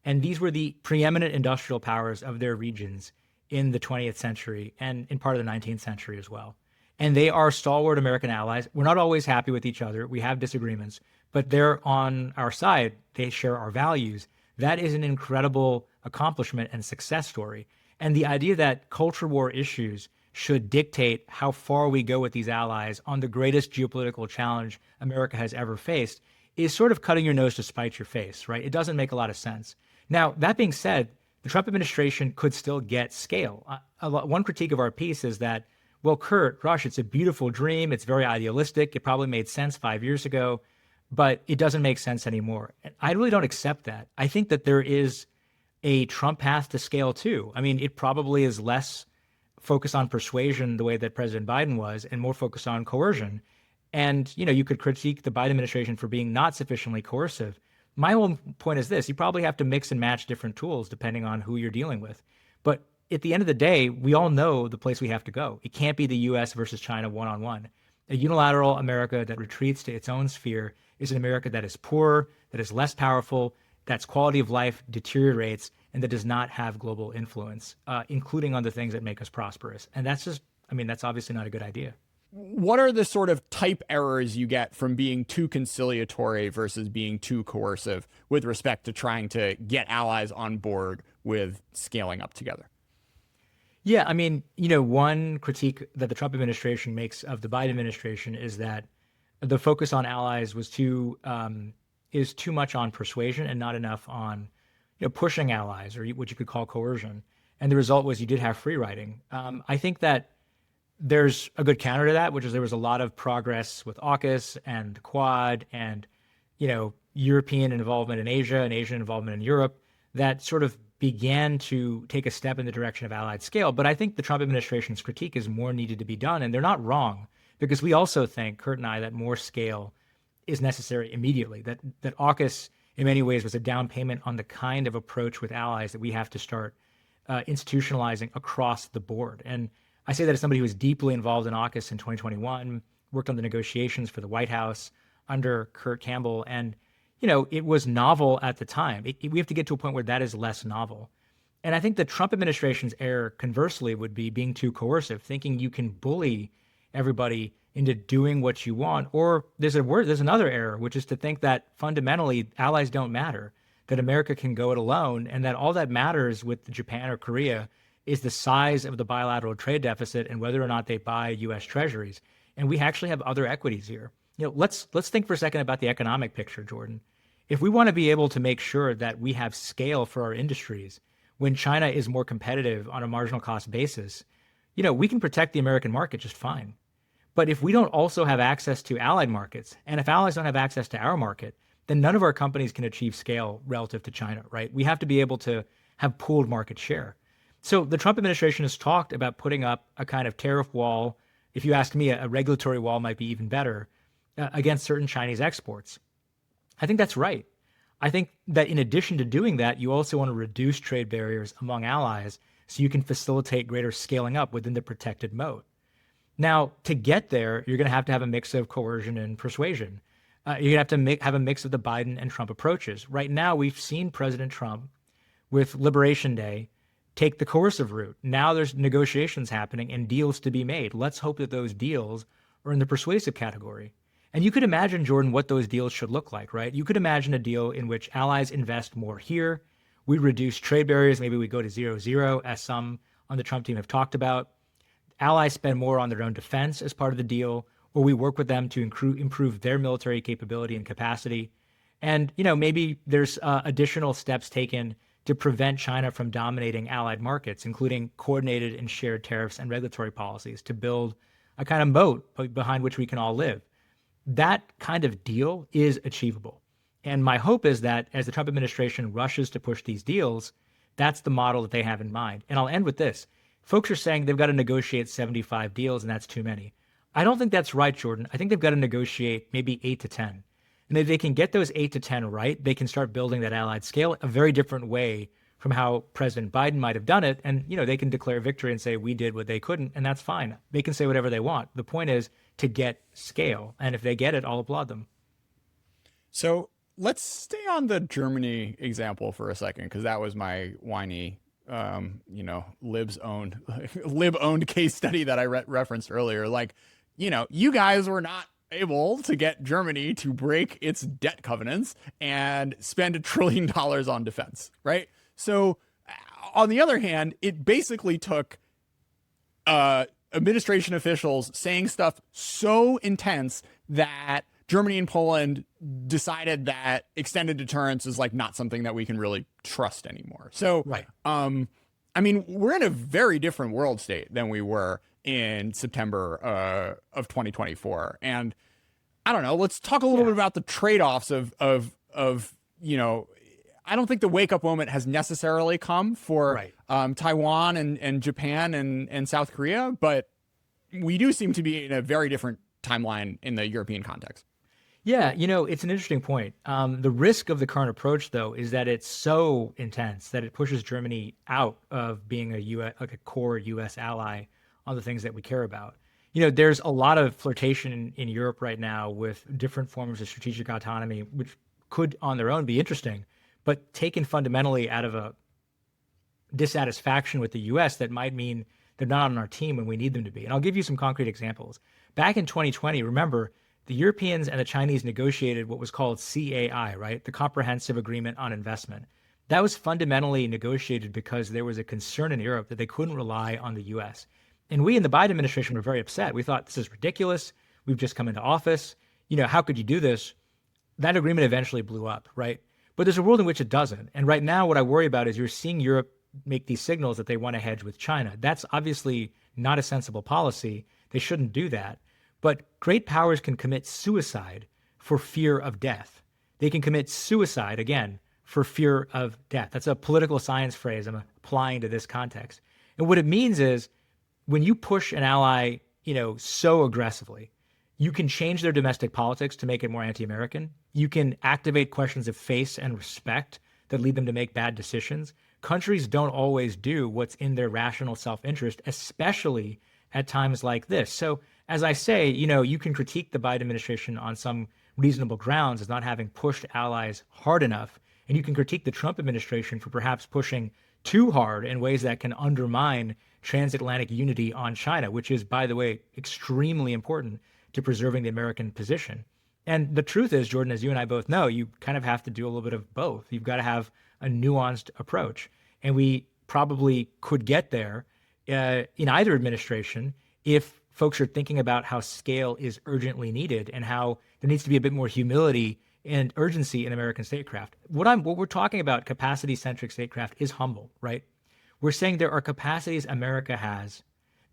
And these were the preeminent industrial powers of their regions in the 20th century and in part of the 19th century as well. And they are stalwart American allies. We're not always happy with each other. We have disagreements, but they're on our side. They share our values. That is an incredible accomplishment and success story. And the idea that culture war issues should dictate how far we go with these allies on the greatest geopolitical challenge America has ever faced is sort of cutting your nose to spite your face, right? It doesn't make a lot of sense. Now, that being said, the Trump administration could still get scale. One critique of our piece is that, well, Kurt, Rush, it's a beautiful dream. It's very idealistic. It probably made sense 5 years ago, but it doesn't make sense anymore. And I really don't accept that. I think that there is a Trump path to scale too. I mean, it probably is less focused on persuasion the way that President Biden was and more focused on coercion. And, you could critique the Biden administration for being not sufficiently coercive. My whole point is this: you probably have to mix and match different tools depending on who you're dealing with. But at the end of the day, we all know the place we have to go. It can't be the U.S. versus China one-on-one. A unilateral America that retreats to its own sphere is an America that is poorer, that is less powerful, that's quality of life deteriorates, and that does not have global influence, including on the things that make us prosperous. And that's just, that's obviously not a good idea. What are the sort of type errors you get from being too conciliatory versus being too coercive with respect to trying to get allies on board with scaling up together? Yeah, one critique that the Trump administration makes of the Biden administration is that the focus on allies was is too much on persuasion and not enough on pushing allies, or what you could call coercion. And the result was you did have free riding. I think that there's a good counter to that, which is there was a lot of progress with AUKUS and the Quad and, European involvement in Asia and Asian involvement in Europe that sort of began to take a step in the direction of allied scale. But I think the Trump administration's critique is more needed to be done. And they're not wrong, because we also think, Kurt and I, that more scale is necessary immediately, that AUKUS in many ways was a down payment on the kind of approach with allies that we have to start institutionalizing across the board. And I say that as somebody who was deeply involved in AUKUS in 2021, worked on the negotiations for the White House under Kurt Campbell. And, it was novel at the time. We have to get to a point where that is less novel. And I think the Trump administration's error, conversely, would be being too coercive, thinking you can bully everybody into doing what you want. Or there's another error, which is to think that fundamentally allies don't matter, that America can go it alone, and that all that matters with Japan or Korea is the size of the bilateral trade deficit and whether or not they buy U.S. treasuries. And we actually have other equities here. Let's think for a second about the economic picture, Jordan. If we want to be able to make sure that we have scale for our industries when China is more competitive on a marginal cost basis, we can protect the American market just fine. But if we don't also have access to allied markets, and if allies don't have access to our market, then none of our companies can achieve scale relative to China, right? We have to be able to have pooled market share. So the Trump administration has talked about putting up a kind of tariff wall. If you ask me, a regulatory wall might be even better against certain Chinese exports. I think that's right. I think that in addition to doing that, you also want to reduce trade barriers among allies so you can facilitate greater scaling up within the protected moat. Now, to get there, you're going to have a mix of coercion and persuasion. You're going to have a mix of the Biden and Trump approaches. Right now, we've seen President Trump with Liberation Day take the coercive route. Now there's negotiations happening and deals to be made. Let's hope that those deals are in the persuasive category. And you could imagine, Jordan, what those deals should look like, right? You could imagine a deal in which allies invest more here. We reduce trade barriers. Maybe we go to 0-0, as some on the Trump team have talked about. Allies spend more on their own defense as part of the deal, or we work with them to improve their military capability and capacity. And, maybe there's additional steps taken to prevent China from dominating allied markets, including coordinated and shared tariffs and regulatory policies to build a kind of moat behind which we can all live. That kind of deal is achievable. And my hope is that as the Trump administration rushes to push these deals, that's the model that they have in mind. And I'll end with this. Folks are saying they've got to negotiate 75 deals and that's too many. I don't think that's right, Jordan. I think they've got to negotiate maybe 8 to 10. And if they can get those 8 to 10 right, they can start building that allied scale a very different way from how President Biden might have done it. And, they can declare victory and say, we did what they couldn't, and that's fine. They can say whatever they want. The point is to get scale. And if they get it, I'll applaud them. So let's stay on the Germany example for a second, because that was my whiny, lib-owned case study that I referenced earlier. You guys were not able to get Germany to break its debt covenants and spend $1 trillion on defense, right? So on the other hand, it basically took administration officials saying stuff so intense that Germany and Poland decided that extended deterrence is not something that we can really trust anymore. So, right. We're in a very different world state than we were in September of 2024. And I don't know, let's talk a little bit about the trade-offs of I don't think the wake-up moment has necessarily come for Taiwan and Japan and South Korea, but we do seem to be in a very different timeline in the European context. Yeah, it's an interesting point. The risk of the current approach, though, is that it's so intense that it pushes Germany out of being a core U.S. ally on the things that we care about. There's a lot of flirtation in Europe right now with different forms of strategic autonomy, which could on their own be interesting, but taken fundamentally out of a dissatisfaction with the U.S. that might mean they're not on our team when we need them to be. And I'll give you some concrete examples. Back in 2020, remember, the Europeans and the Chinese negotiated what was called CAI, right? The Comprehensive Agreement on Investment. That was fundamentally negotiated because there was a concern in Europe that they couldn't rely on the U.S. And we in the Biden administration were very upset. We thought, this is ridiculous. We've just come into office. How could you do this? That agreement eventually blew up, right? But there's a world in which it doesn't. And right now, what I worry about is you're seeing Europe make these signals that they want to hedge with China. That's obviously not a sensible policy. They shouldn't do that. But great powers can commit suicide for fear of death. They can commit suicide, again, for fear of death. That's a political science phrase I'm applying to this context. And what it means is when you push an ally, so aggressively, you can change their domestic politics to make it more anti-American. You can activate questions of faith and respect that lead them to make bad decisions. Countries don't always do what's in their rational self-interest, especially at times like this. So as I say, you can critique the Biden administration on some reasonable grounds as not having pushed allies hard enough. And you can critique the Trump administration for perhaps pushing too hard in ways that can undermine transatlantic unity on China, which is, by the way, extremely important to preserving the American position. And the truth is, Jordan, as you and I both know, you kind of have to do a little bit of both. You've got to have a nuanced approach. And we probably could get there in either administration if folks are thinking about how scale is urgently needed and how there needs to be a bit more humility and urgency in American statecraft. What we're talking about, capacity-centric statecraft, is humble, right? We're saying there are capacities America has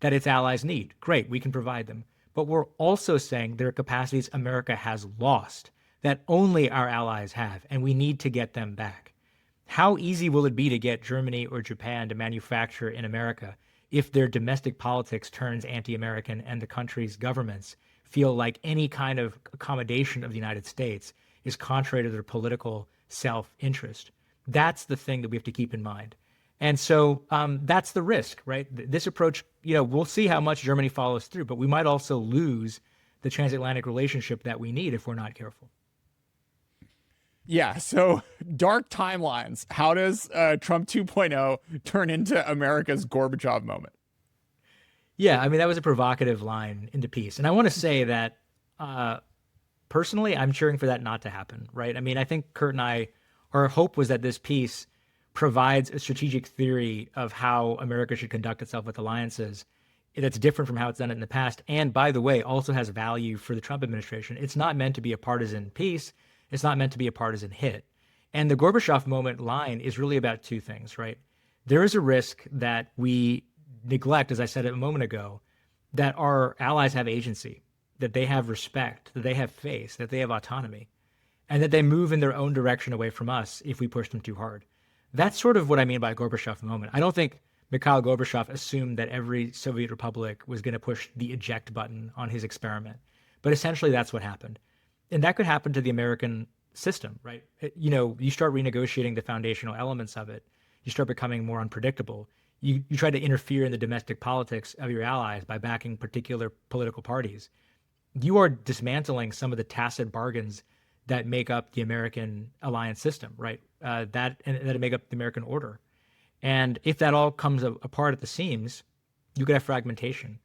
that its allies need. Great, we can provide them. But we're also saying there are capacities America has lost that only our allies have, and we need to get them back. How easy will it be to get Germany or Japan to manufacture in America if their domestic politics turns anti-American and the country's governments feel like any kind of accommodation of the United States is contrary to their political self-interest? That's the thing that we have to keep in mind. And so that's the risk, right? This approach, we'll see how much Germany follows through, but we might also lose the transatlantic relationship that we need if we're not careful. Yeah, so dark timelines. How does Trump 2.0 turn into America's Gorbachev moment? Yeah, I mean, that was a provocative line into peace. And I want to say that personally, I'm cheering for that not to happen, right? I mean, I think Kurt and I, our hope was that this peace provides a strategic theory of how America should conduct itself with alliances that's different from how it's done it in the past. And by the way, also has value for the Trump administration. It's not meant to be a partisan peace. It's not meant to be a partisan hit. And the Gorbachev moment line is really about two things, right? There is a risk that we neglect, as I said a moment ago, that our allies have agency, that they have respect, that they have faith, that they have autonomy, and that they move in their own direction away from us if we push them too hard. That's sort of what I mean by Gorbachev moment. I don't think Mikhail Gorbachev assumed that every Soviet republic was going to push the eject button on his experiment. But essentially, that's what happened. And that could happen to the American system, right? You start renegotiating the foundational elements of it. You start becoming more unpredictable. You try to interfere in the domestic politics of your allies by backing particular political parties. You are dismantling some of the tacit bargains that make up the American alliance system, right? That make up the American order. And if that all comes apart at the seams, you could have fragmentation.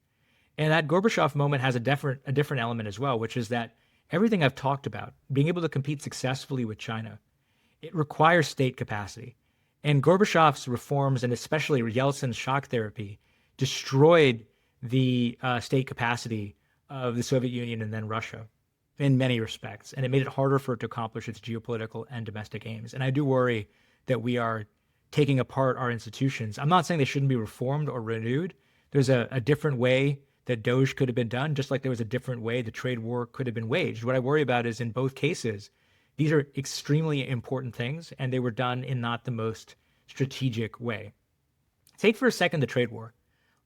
And that Gorbachev moment has a different element as well, which is that everything I've talked about, being able to compete successfully with China, it requires state capacity. And Gorbachev's reforms, and especially Yeltsin's shock therapy, destroyed the state capacity of the Soviet Union and then Russia in many respects. And it made it harder for it to accomplish its geopolitical and domestic aims. And I do worry that we are taking apart our institutions. I'm not saying they shouldn't be reformed or renewed. There's a different way that Doge could have been done, just like there was a different way the trade war could have been waged. What I worry about is in both cases, these are extremely important things, and they were done in not the most strategic way. Take for a second the trade war.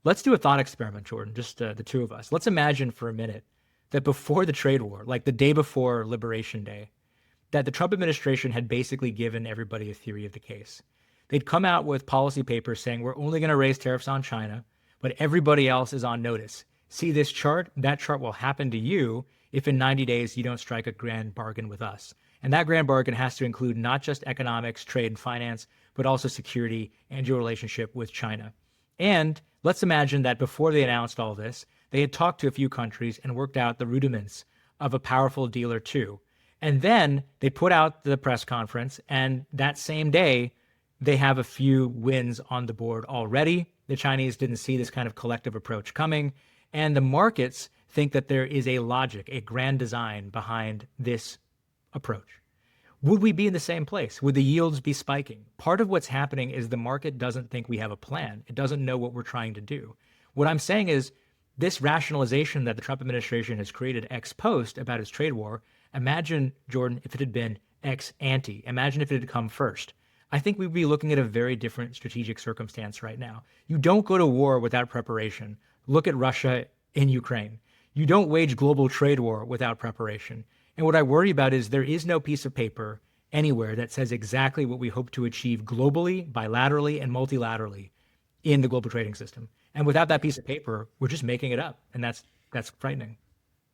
Let's do a thought experiment, Jordan, just the two of us. Let's imagine for a minute that before the trade war, like the day before Liberation Day, that the Trump administration had basically given everybody a theory of the case. They'd come out with policy papers saying, we're only going to raise tariffs on China, but everybody else is on notice. See this chart? That chart will happen to you if in 90 days you don't strike a grand bargain with us. And that grand bargain has to include not just economics, trade, and finance, but also security and your relationship with China. And let's imagine that before they announced all this, they had talked to a few countries and worked out the rudiments of a powerful deal or two. And then they put out the press conference, and that same day, they have a few wins on the board already. The Chinese didn't see this kind of collective approach coming, and the markets think that there is a logic, a grand design behind this approach. Would we be in the same place? Would the yields be spiking? Part of what's happening is the market doesn't think we have a plan. It doesn't know what we're trying to do. What I'm saying is this rationalization that the Trump administration has created ex post about its trade war, imagine, Jordan, if it had been ex ante. Imagine if it had come first. I think we'd be looking at a very different strategic circumstance right now. You don't go to war without preparation. Look at Russia in Ukraine. You don't wage global trade war without preparation. And what I worry about is there is no piece of paper anywhere that says exactly what we hope to achieve globally, bilaterally, and multilaterally in the global trading system. And without that piece of paper, we're just making it up. And that's frightening.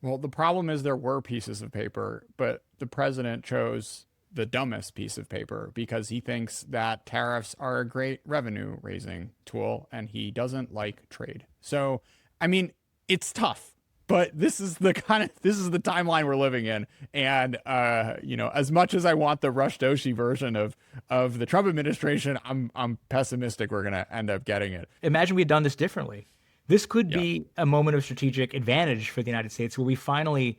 Well, the problem is there were pieces of paper, but the president chose the dumbest piece of paper because he thinks that tariffs are a great revenue raising tool and he doesn't like trade. So, I mean, it's tough, but this is the timeline we're living in. And, as much as I want the Rush Doshi version of the Trump administration, I'm pessimistic we're going to end up getting it. Imagine we'd done this differently. This could be a moment of strategic advantage for the United States where we finally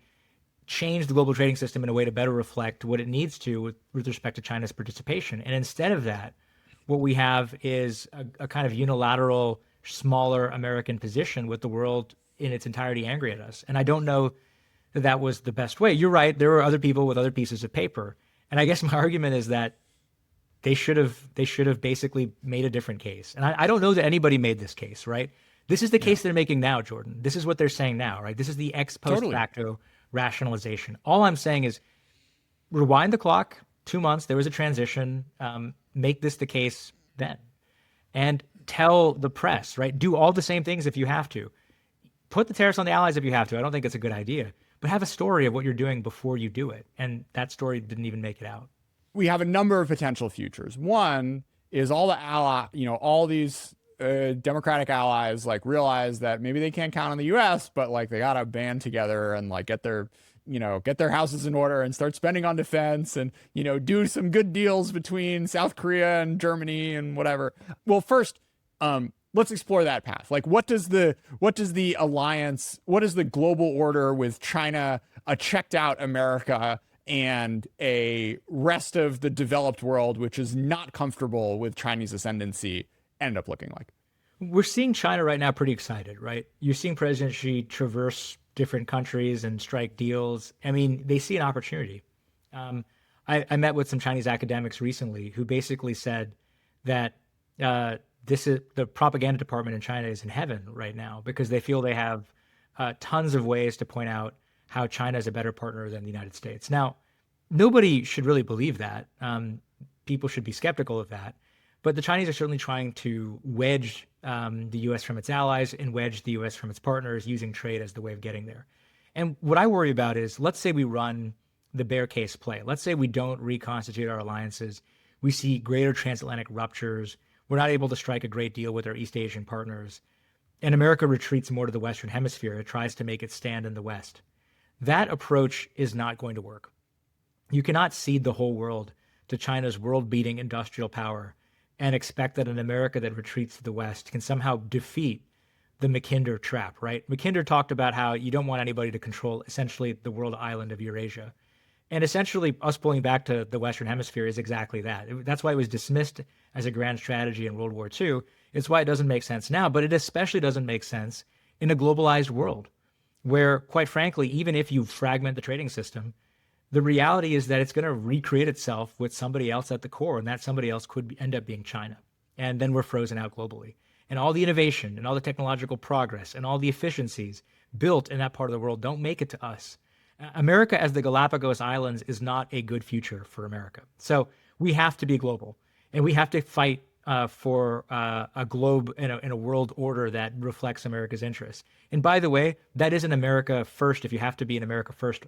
change the global trading system in a way to better reflect what it needs to with respect to China's participation. And instead of that, what we have is a kind of unilateral, smaller American position with the world in its entirety angry at us. And I don't know that that was the best way. You're right. There were other people with other pieces of paper. And I guess my argument is that they should have basically made a different case. And I don't know that anybody made this case, right? This is the case they're making now, Jordan. This is what they're saying now, right? This is the ex post facto rationalization. All I'm saying is rewind the clock 2 months. There was a transition. Make this the case then. And tell the press, right? Do all the same things if you have to. Put the tariffs on the allies if you have to. I don't think it's a good idea. But have a story of what you're doing before you do it. And that story didn't even make it out. We have a number of potential futures. One is all these Democratic allies like realize that maybe they can't count on the U.S., but like they gotta band together and like get their houses in order and start spending on defense and do some good deals between South Korea and Germany and whatever. Well, first, let's explore that path. Like, what does the alliance, what is the global order with China, a checked out America, and a rest of the developed world which is not comfortable with Chinese ascendancy end up looking like? We're seeing China right now pretty excited, right? You're seeing President Xi traverse different countries and strike deals. I mean, they see an opportunity. I met with some Chinese academics recently who basically said that this is the propaganda department in China is in heaven right now because they feel they have tons of ways to point out how China is a better partner than the United States. Now, nobody should really believe that. People should be skeptical of that. But the Chinese are certainly trying to wedge the U.S. from its allies and wedge the U.S. from its partners using trade as the way of getting there. And what I worry about is, let's say we run the bear case play. Let's say we don't reconstitute our alliances. We see greater transatlantic ruptures. We're not able to strike a great deal with our East Asian partners. And America retreats more to the Western Hemisphere. It tries to make it stand in the West. That approach is not going to work. You cannot cede the whole world to China's world-beating industrial power and expect that an America that retreats to the West can somehow defeat the Mackinder trap, right? Mackinder talked about how you don't want anybody to control essentially the world island of Eurasia. And essentially us pulling back to the Western Hemisphere is exactly that. That's why it was dismissed as a grand strategy in World War II. It's why it doesn't make sense now, but it especially doesn't make sense in a globalized world where, quite frankly, even if you fragment the trading system, the reality is that it's going to recreate itself with somebody else at the core, and that somebody else could end up being China. And then we're frozen out globally. And all the innovation and all the technological progress and all the efficiencies built in that part of the world don't make it to us. America as the Galapagos Islands is not a good future for America. So we have to be global, and we have to fight for a globe in a world order that reflects America's interests. And by the way, that isn't America first. If you have to be an America first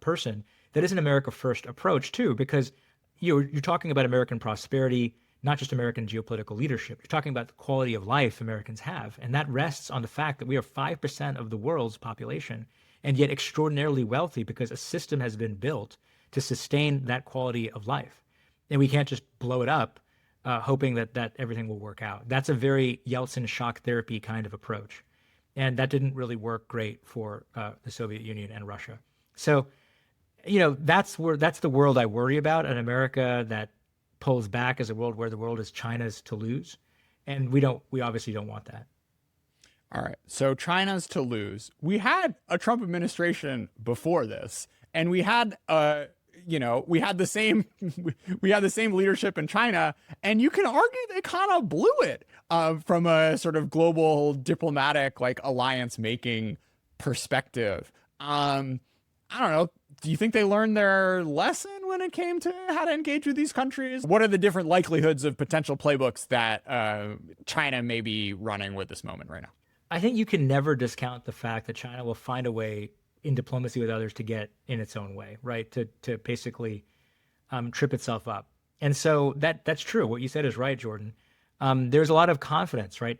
person, that is an America first approach too, because you're talking about American prosperity, not just American geopolitical leadership. You're talking about the quality of life Americans have, and that rests on the fact that we are 5% of the world's population, and yet extraordinarily wealthy because a system has been built to sustain that quality of life, and we can't just blow it up, hoping that everything will work out. That's a very Yeltsin shock therapy kind of approach, and that didn't really work great for the Soviet Union and Russia. So, that's the world I worry about, an America that pulls back as a world where the world is China's to lose. And we obviously don't want that. All right. So China's to lose. We had a Trump administration before this, and we had the same leadership in China, and you can argue they kind of blew it from a sort of global diplomatic, like, alliance making perspective. I don't know. do you think they learned their lesson when it came to how to engage with these countries? What are the different likelihoods of potential playbooks that China may be running with this moment right now? I think you can never discount the fact that China will find a way in diplomacy with others to get in its own way, right? To basically trip itself up. And so that's true. What you said is right, Jordan. There's a lot of confidence, right?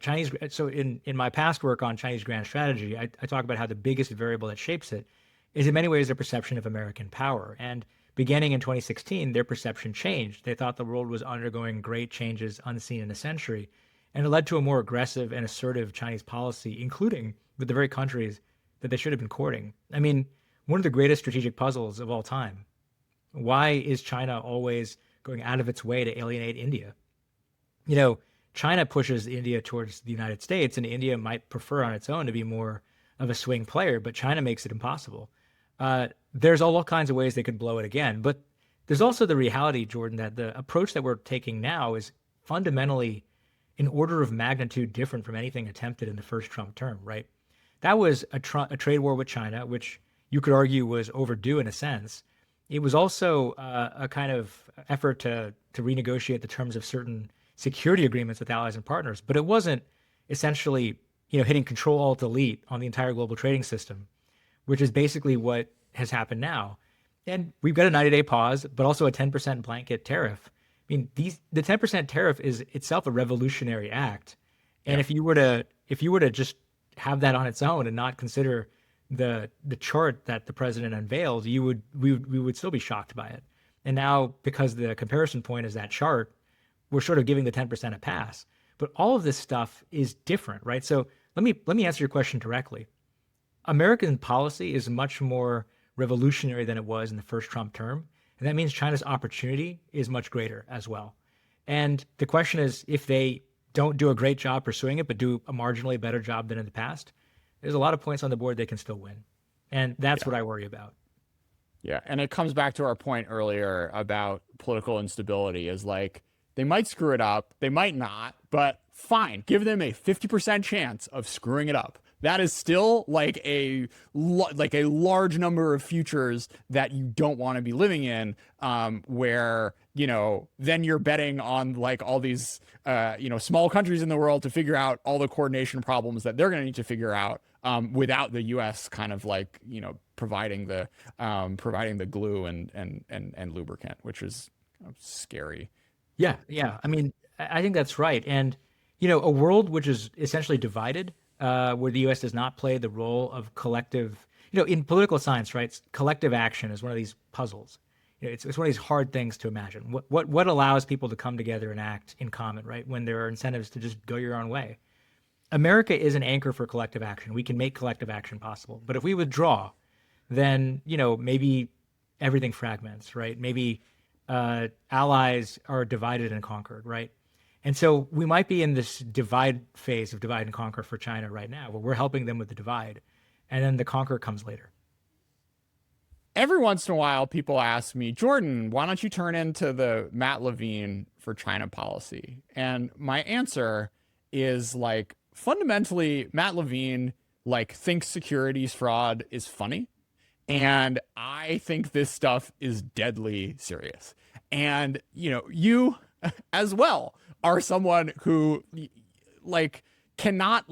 So in my past work on Chinese grand strategy, I talk about how the biggest variable that shapes it is in many ways their perception of American power. And beginning in 2016, their perception changed. They thought the world was undergoing great changes unseen in a century. And it led to a more aggressive and assertive Chinese policy, including with the very countries that they should have been courting. I mean, one of the greatest strategic puzzles of all time. Why is China always going out of its way to alienate India? You know, China pushes India towards the United States, and India might prefer on its own to be more of a swing player, but China makes it impossible. There's all kinds of ways they could blow it again. But there's also the reality, Jordan, that the approach that we're taking now is fundamentally an order of magnitude different from anything attempted in the first Trump term, right? That was a trade war with China, which you could argue was overdue in a sense. It was also a kind of effort to renegotiate the terms of certain security agreements with allies and partners, but it wasn't essentially, hitting Control-Alt-Delete on the entire global trading system, which is basically what has happened now. And we've got a 90-day pause, but also a 10% blanket tariff. I mean, the 10% tariff is itself a revolutionary act. And if you were to just have that on its own and not consider the chart that the president unveiled, we would still be shocked by it. And now, because the comparison point is that chart, we're sort of giving the 10% a pass. But all of this stuff is different, right? So let me answer your question directly. American policy is much more revolutionary than it was in the first Trump term. And that means China's opportunity is much greater as well. And the question is, if they don't do a great job pursuing it, but do a marginally better job than in the past, there's a lot of points on the board they can still win. And that's what I worry about. Yeah. And it comes back to our point earlier about political instability is like, they might screw it up. They might not, but fine. Give them a 50% chance of screwing it up. That is still like a large number of futures that you don't want to be living in, where, then you're betting on like all these, small countries in the world to figure out all the coordination problems that they're going to need to figure out, without the U.S. kind of like, providing the glue and lubricant, which is scary. Yeah. I mean, I think that's right. And, a world which is essentially divided, where the U.S. does not play the role of collective, in political science, right? Collective action is one of these puzzles. It's one of these hard things to imagine. What allows people to come together and act in common, right? When there are incentives to just go your own way. America is an anchor for collective action. We can make collective action possible. But if we withdraw, then, maybe everything fragments, right? Maybe allies are divided and conquered, right? And so we might be in this divide phase of divide and conquer for China right now, where we're helping them with the divide, and then the conquer comes later. Every once in a while, people ask me, Jordan, why don't you turn into the Matt Levine for China policy? And my answer is like, fundamentally, Matt Levine thinks securities fraud is funny. And I think this stuff is deadly serious. And, you as well are someone who cannot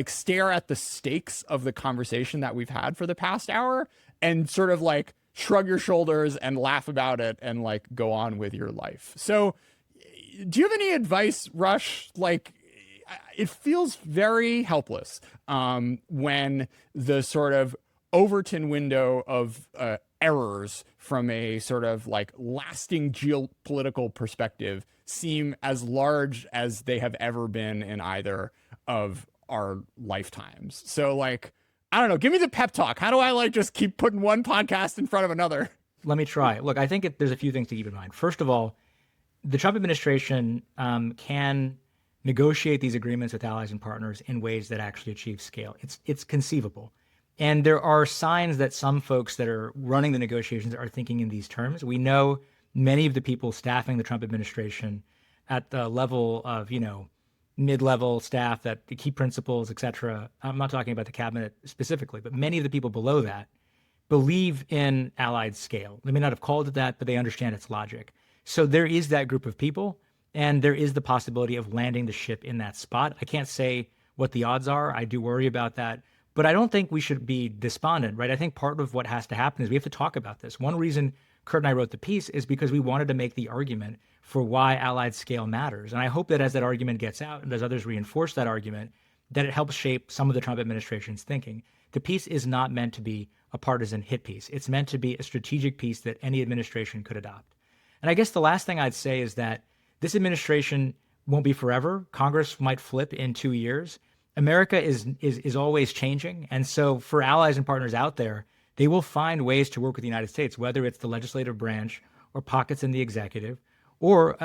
stare at the stakes of the conversation that we've had for the past hour and sort of shrug your shoulders and laugh about it and go on with your life. So do you have any advice, Rush? It feels very helpless when the sort of Overton window of errors from a sort of lasting geopolitical perspective seem as large as they have ever been in either of our lifetimes. So I don't know, give me the pep talk. How do I just keep putting one podcast in front of another? Let me try. Look, I think there's a few things to keep in mind. First of all, the Trump administration can negotiate these agreements with allies and partners in ways that actually achieve scale. It's conceivable. And there are signs that some folks that are running the negotiations are thinking in these terms. We know many of the people staffing the Trump administration at the level of, mid-level staff, that the key principals, et cetera. I'm not talking about the cabinet specifically, but many of the people below that believe in allied scale. They may not have called it that, but they understand its logic. So there is that group of people, and there is the possibility of landing the ship in that spot. I can't say what the odds are. I do worry about that. But I don't think we should be despondent, right? I think part of what has to happen is we have to talk about this. One reason Kurt and I wrote the piece is because we wanted to make the argument for why allied scale matters. And I hope that as that argument gets out and as others reinforce that argument, that it helps shape some of the Trump administration's thinking. The piece is not meant to be a partisan hit piece. It's meant to be a strategic piece that any administration could adopt. And I guess the last thing I'd say is that this administration won't be forever. Congress might flip in 2 years. America is always changing. And so for allies and partners out there, they will find ways to work with the United States, whether it's the legislative branch or pockets in the executive, or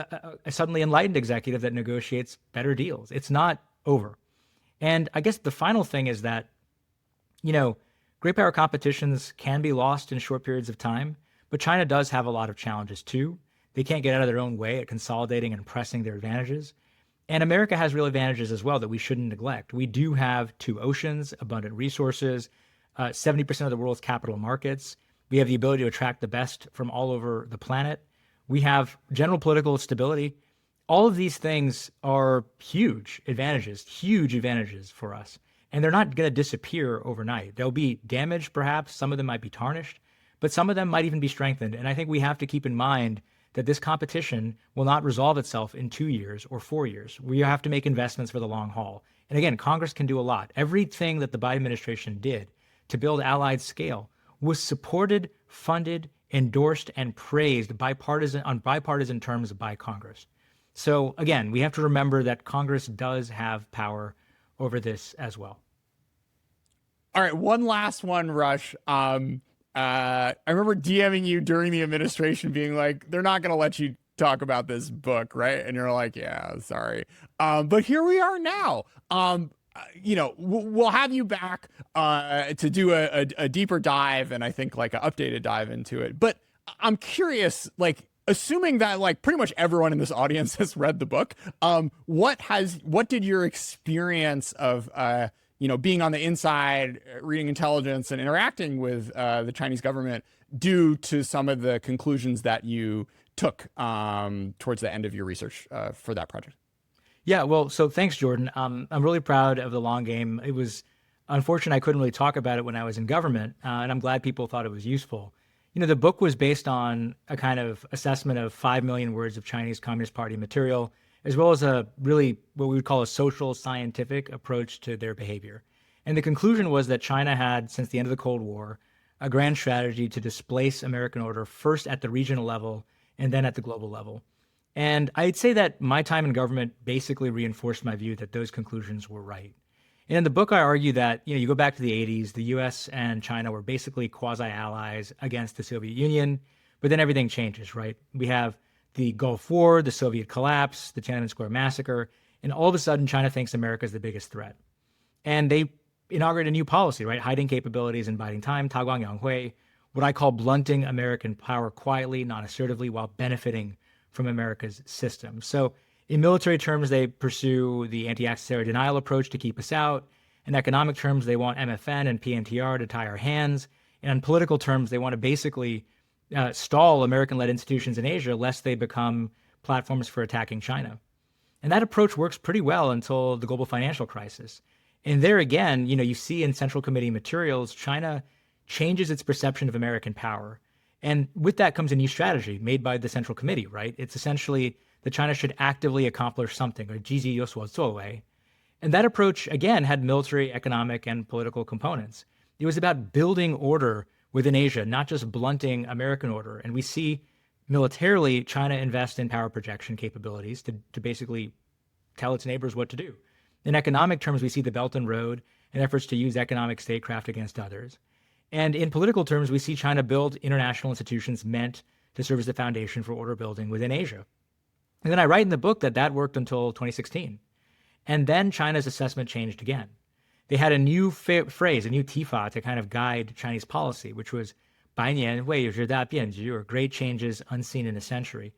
a suddenly enlightened executive that negotiates better deals. It's not over. And I guess the final thing is that, great power competitions can be lost in short periods of time, but China does have a lot of challenges too. They can't get out of their own way at consolidating and pressing their advantages. And America has real advantages as well that we shouldn't neglect. We do have 2 oceans, abundant resources, 70% of the world's capital markets. We have the ability to attract the best from all over the planet. We have general political stability. All of these things are huge advantages for us. And they're not going to disappear overnight. They'll be damaged, perhaps. Some of them might be tarnished, but some of them might even be strengthened. And I think we have to keep in mind that this competition will not resolve itself in 2 years or 4 years. We have to make investments for the long haul. And again, Congress can do a lot. Everything that the Biden administration did to build allied scale was supported, funded, endorsed, and praised on bipartisan terms by Congress. So again, we have to remember that Congress does have power over this as well. All right, one last one, Rush. I remember DMing you during the administration being like, they're not going to let you talk about this book, right? And you're like, yeah, sorry. But here we are now. We'll have you back to do a deeper dive, and I think like an updated dive into it. But I'm curious, like, assuming that like pretty much everyone in this audience has read the book, what did your experience of being on the inside, reading intelligence and interacting with the Chinese government do to some of the conclusions that you took towards the end of your research for that project? Yeah, well, so thanks, Jordan. I'm really proud of the long game. It was unfortunate I couldn't really talk about it when I was in government, and I'm glad people thought it was useful. The book was based on a kind of assessment of 5 million words of Chinese Communist Party material, as well as a really what we would call a social scientific approach to their behavior. And the conclusion was that China had, since the end of the Cold War, a grand strategy to displace American order first at the regional level and then at the global level. And I'd say that my time in government basically reinforced my view that those conclusions were right. And in the book, I argue that, you go back to the 80s, the US and China were basically quasi-allies against the Soviet Union, but then everything changes, right? We have the Gulf War, the Soviet collapse, the Tiananmen Square massacre, and all of a sudden, China thinks America is the biggest threat. And they inaugurate a new policy, right? Hiding capabilities and biding time, Taguang Yanghui, what I call blunting American power quietly, not assertively, while benefiting from America's system. So in military terms, they pursue the anti-accessory denial approach to keep us out. In economic terms, they want MFN and PNTR to tie our hands. And in political terms, they want to basically stall American-led institutions in Asia lest they become platforms for attacking China. And that approach works pretty well until the global financial crisis. And there again, you see in Central Committee materials, China changes its perception of American power. And with that comes a new strategy made by the Central Committee, right? It's essentially that China should actively accomplish something, or 积极有所作为. And that approach, again, had military, economic, and political components. It was about building order within Asia, not just blunting American order. And we see militarily China invest in power projection capabilities to basically tell its neighbors what to do. In economic terms, we see the Belt and Road and efforts to use economic statecraft against others. And in political terms, we see China build international institutions meant to serve as the foundation for order building within Asia. And then I write in the book that worked until 2016. And then China's assessment changed again. They had a new phrase, a new tifa to kind of guide Chinese policy, which was 百年未有之大变局, or great changes unseen in a century.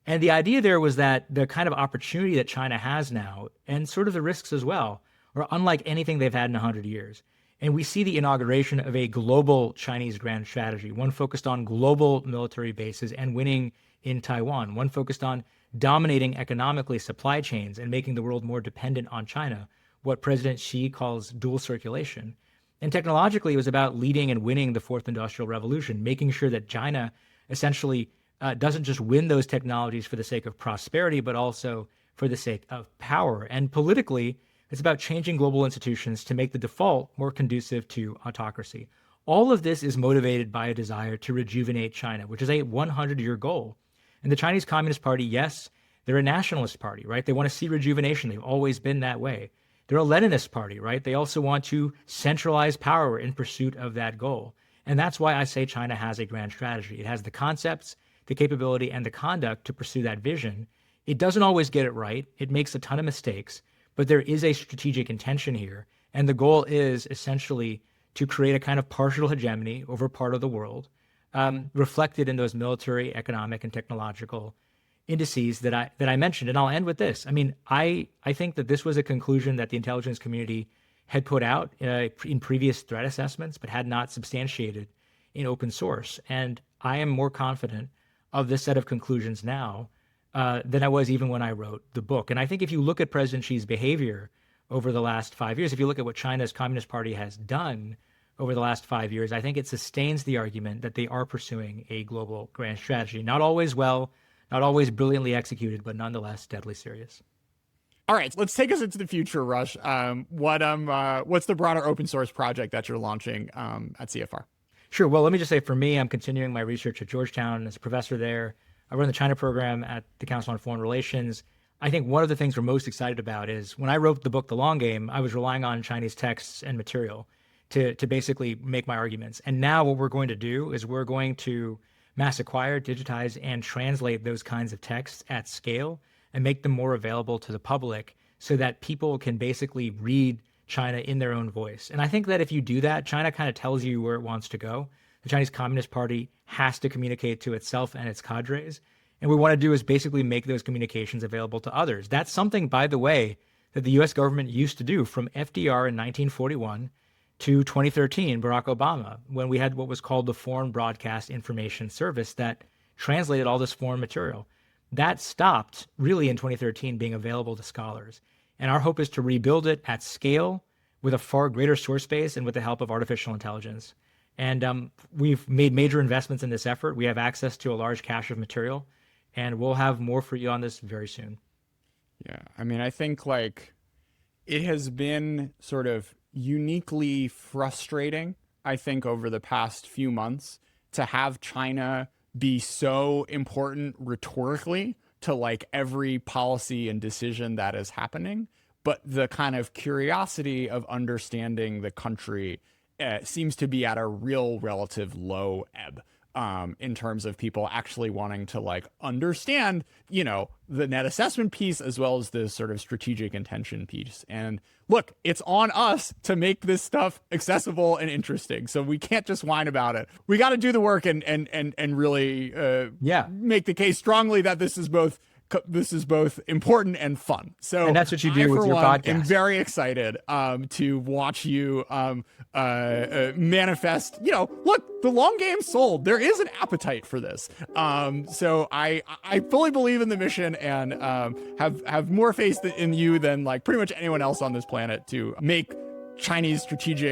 And the idea there was that the kind of opportunity that China has now, and sort of the risks as well, are unlike anything they've had in 100 years. And we see the inauguration of a global Chinese grand strategy, one focused on global military bases and winning in Taiwan, one focused on dominating economically supply chains and making the world more dependent on China, what President Xi calls dual circulation. And technologically, it was about leading and winning the fourth industrial revolution, making sure that China essentially doesn't just win those technologies for the sake of prosperity, but also for the sake of power. And politically, it's about changing global institutions to make the default more conducive to autocracy. All of this is motivated by a desire to rejuvenate China, which is a 100-year goal. And the Chinese Communist Party, yes, they're a nationalist party, right? They want to see rejuvenation. They've always been that way. They're a Leninist party, right? They also want to centralize power in pursuit of that goal. And that's why I say China has a grand strategy. It has the concepts, the capability, and the conduct to pursue that vision. It doesn't always get it right. It makes a ton of mistakes, but there is a strategic intention here. And the goal is essentially to create a kind of partial hegemony over part of the world, reflected in those military, economic, and technological indices that I mentioned. And I'll end with this. I mean, I think that this was a conclusion that the intelligence community had put out in previous threat assessments, but had not substantiated in open source. And I am more confident of this set of conclusions now than I was even when I wrote the book. And I think if you look at President Xi's behavior over the last 5 years, if you look at what China's Communist Party has done over the last 5 years, I think it sustains the argument that they are pursuing a global grand strategy. Not always well, not always brilliantly executed, but nonetheless deadly serious. All right, let's take us into the future, Rush. What's the broader open source project that you're launching at CFR? Sure. Well, let me just say, for me, I'm continuing my research at Georgetown as a professor there. I run the China program at the Council on Foreign Relations. I think one of the things we're most excited about is when I wrote the book, The Long Game, I was relying on Chinese texts and material to basically make my arguments. And now what we're going to do is we're going to mass acquire, digitize, and translate those kinds of texts at scale and make them more available to the public so that people can basically read China in their own voice. And I think that if you do that, China kind of tells you where it wants to go. The Chinese Communist Party has to communicate to itself and its cadres. And what we want to do is basically make those communications available to others. That's something, by the way, that the US government used to do from FDR in 1941 to 2013, Barack Obama, when we had what was called the Foreign Broadcast Information Service that translated all this foreign material. That stopped really in 2013 being available to scholars. And our hope is to rebuild it at scale with a far greater source base and with the help of artificial intelligence. And we've made major investments in this effort. We have access to a large cache of material, and we'll have more for you on this very soon. Yeah, I mean, I think like it has been sort of uniquely frustrating, I think, over the past few months to have China be so important rhetorically to like every policy and decision that is happening. But the kind of curiosity of understanding the country seems to be at a real relative low ebb in terms of people actually wanting to like understand, you know, the net assessment piece as well as the sort of strategic intention piece. And look, it's on us to make this stuff accessible and interesting. So we can't just whine about it. We got to do the work and really make the case strongly that this is both important and fun. So, and that's what you do with your podcast. I'm very excited to watch you manifest. You know, look, the long game sold. There is an appetite for this. So I fully believe in the mission and have more faith in you than like pretty much anyone else on this planet to make Chinese strategic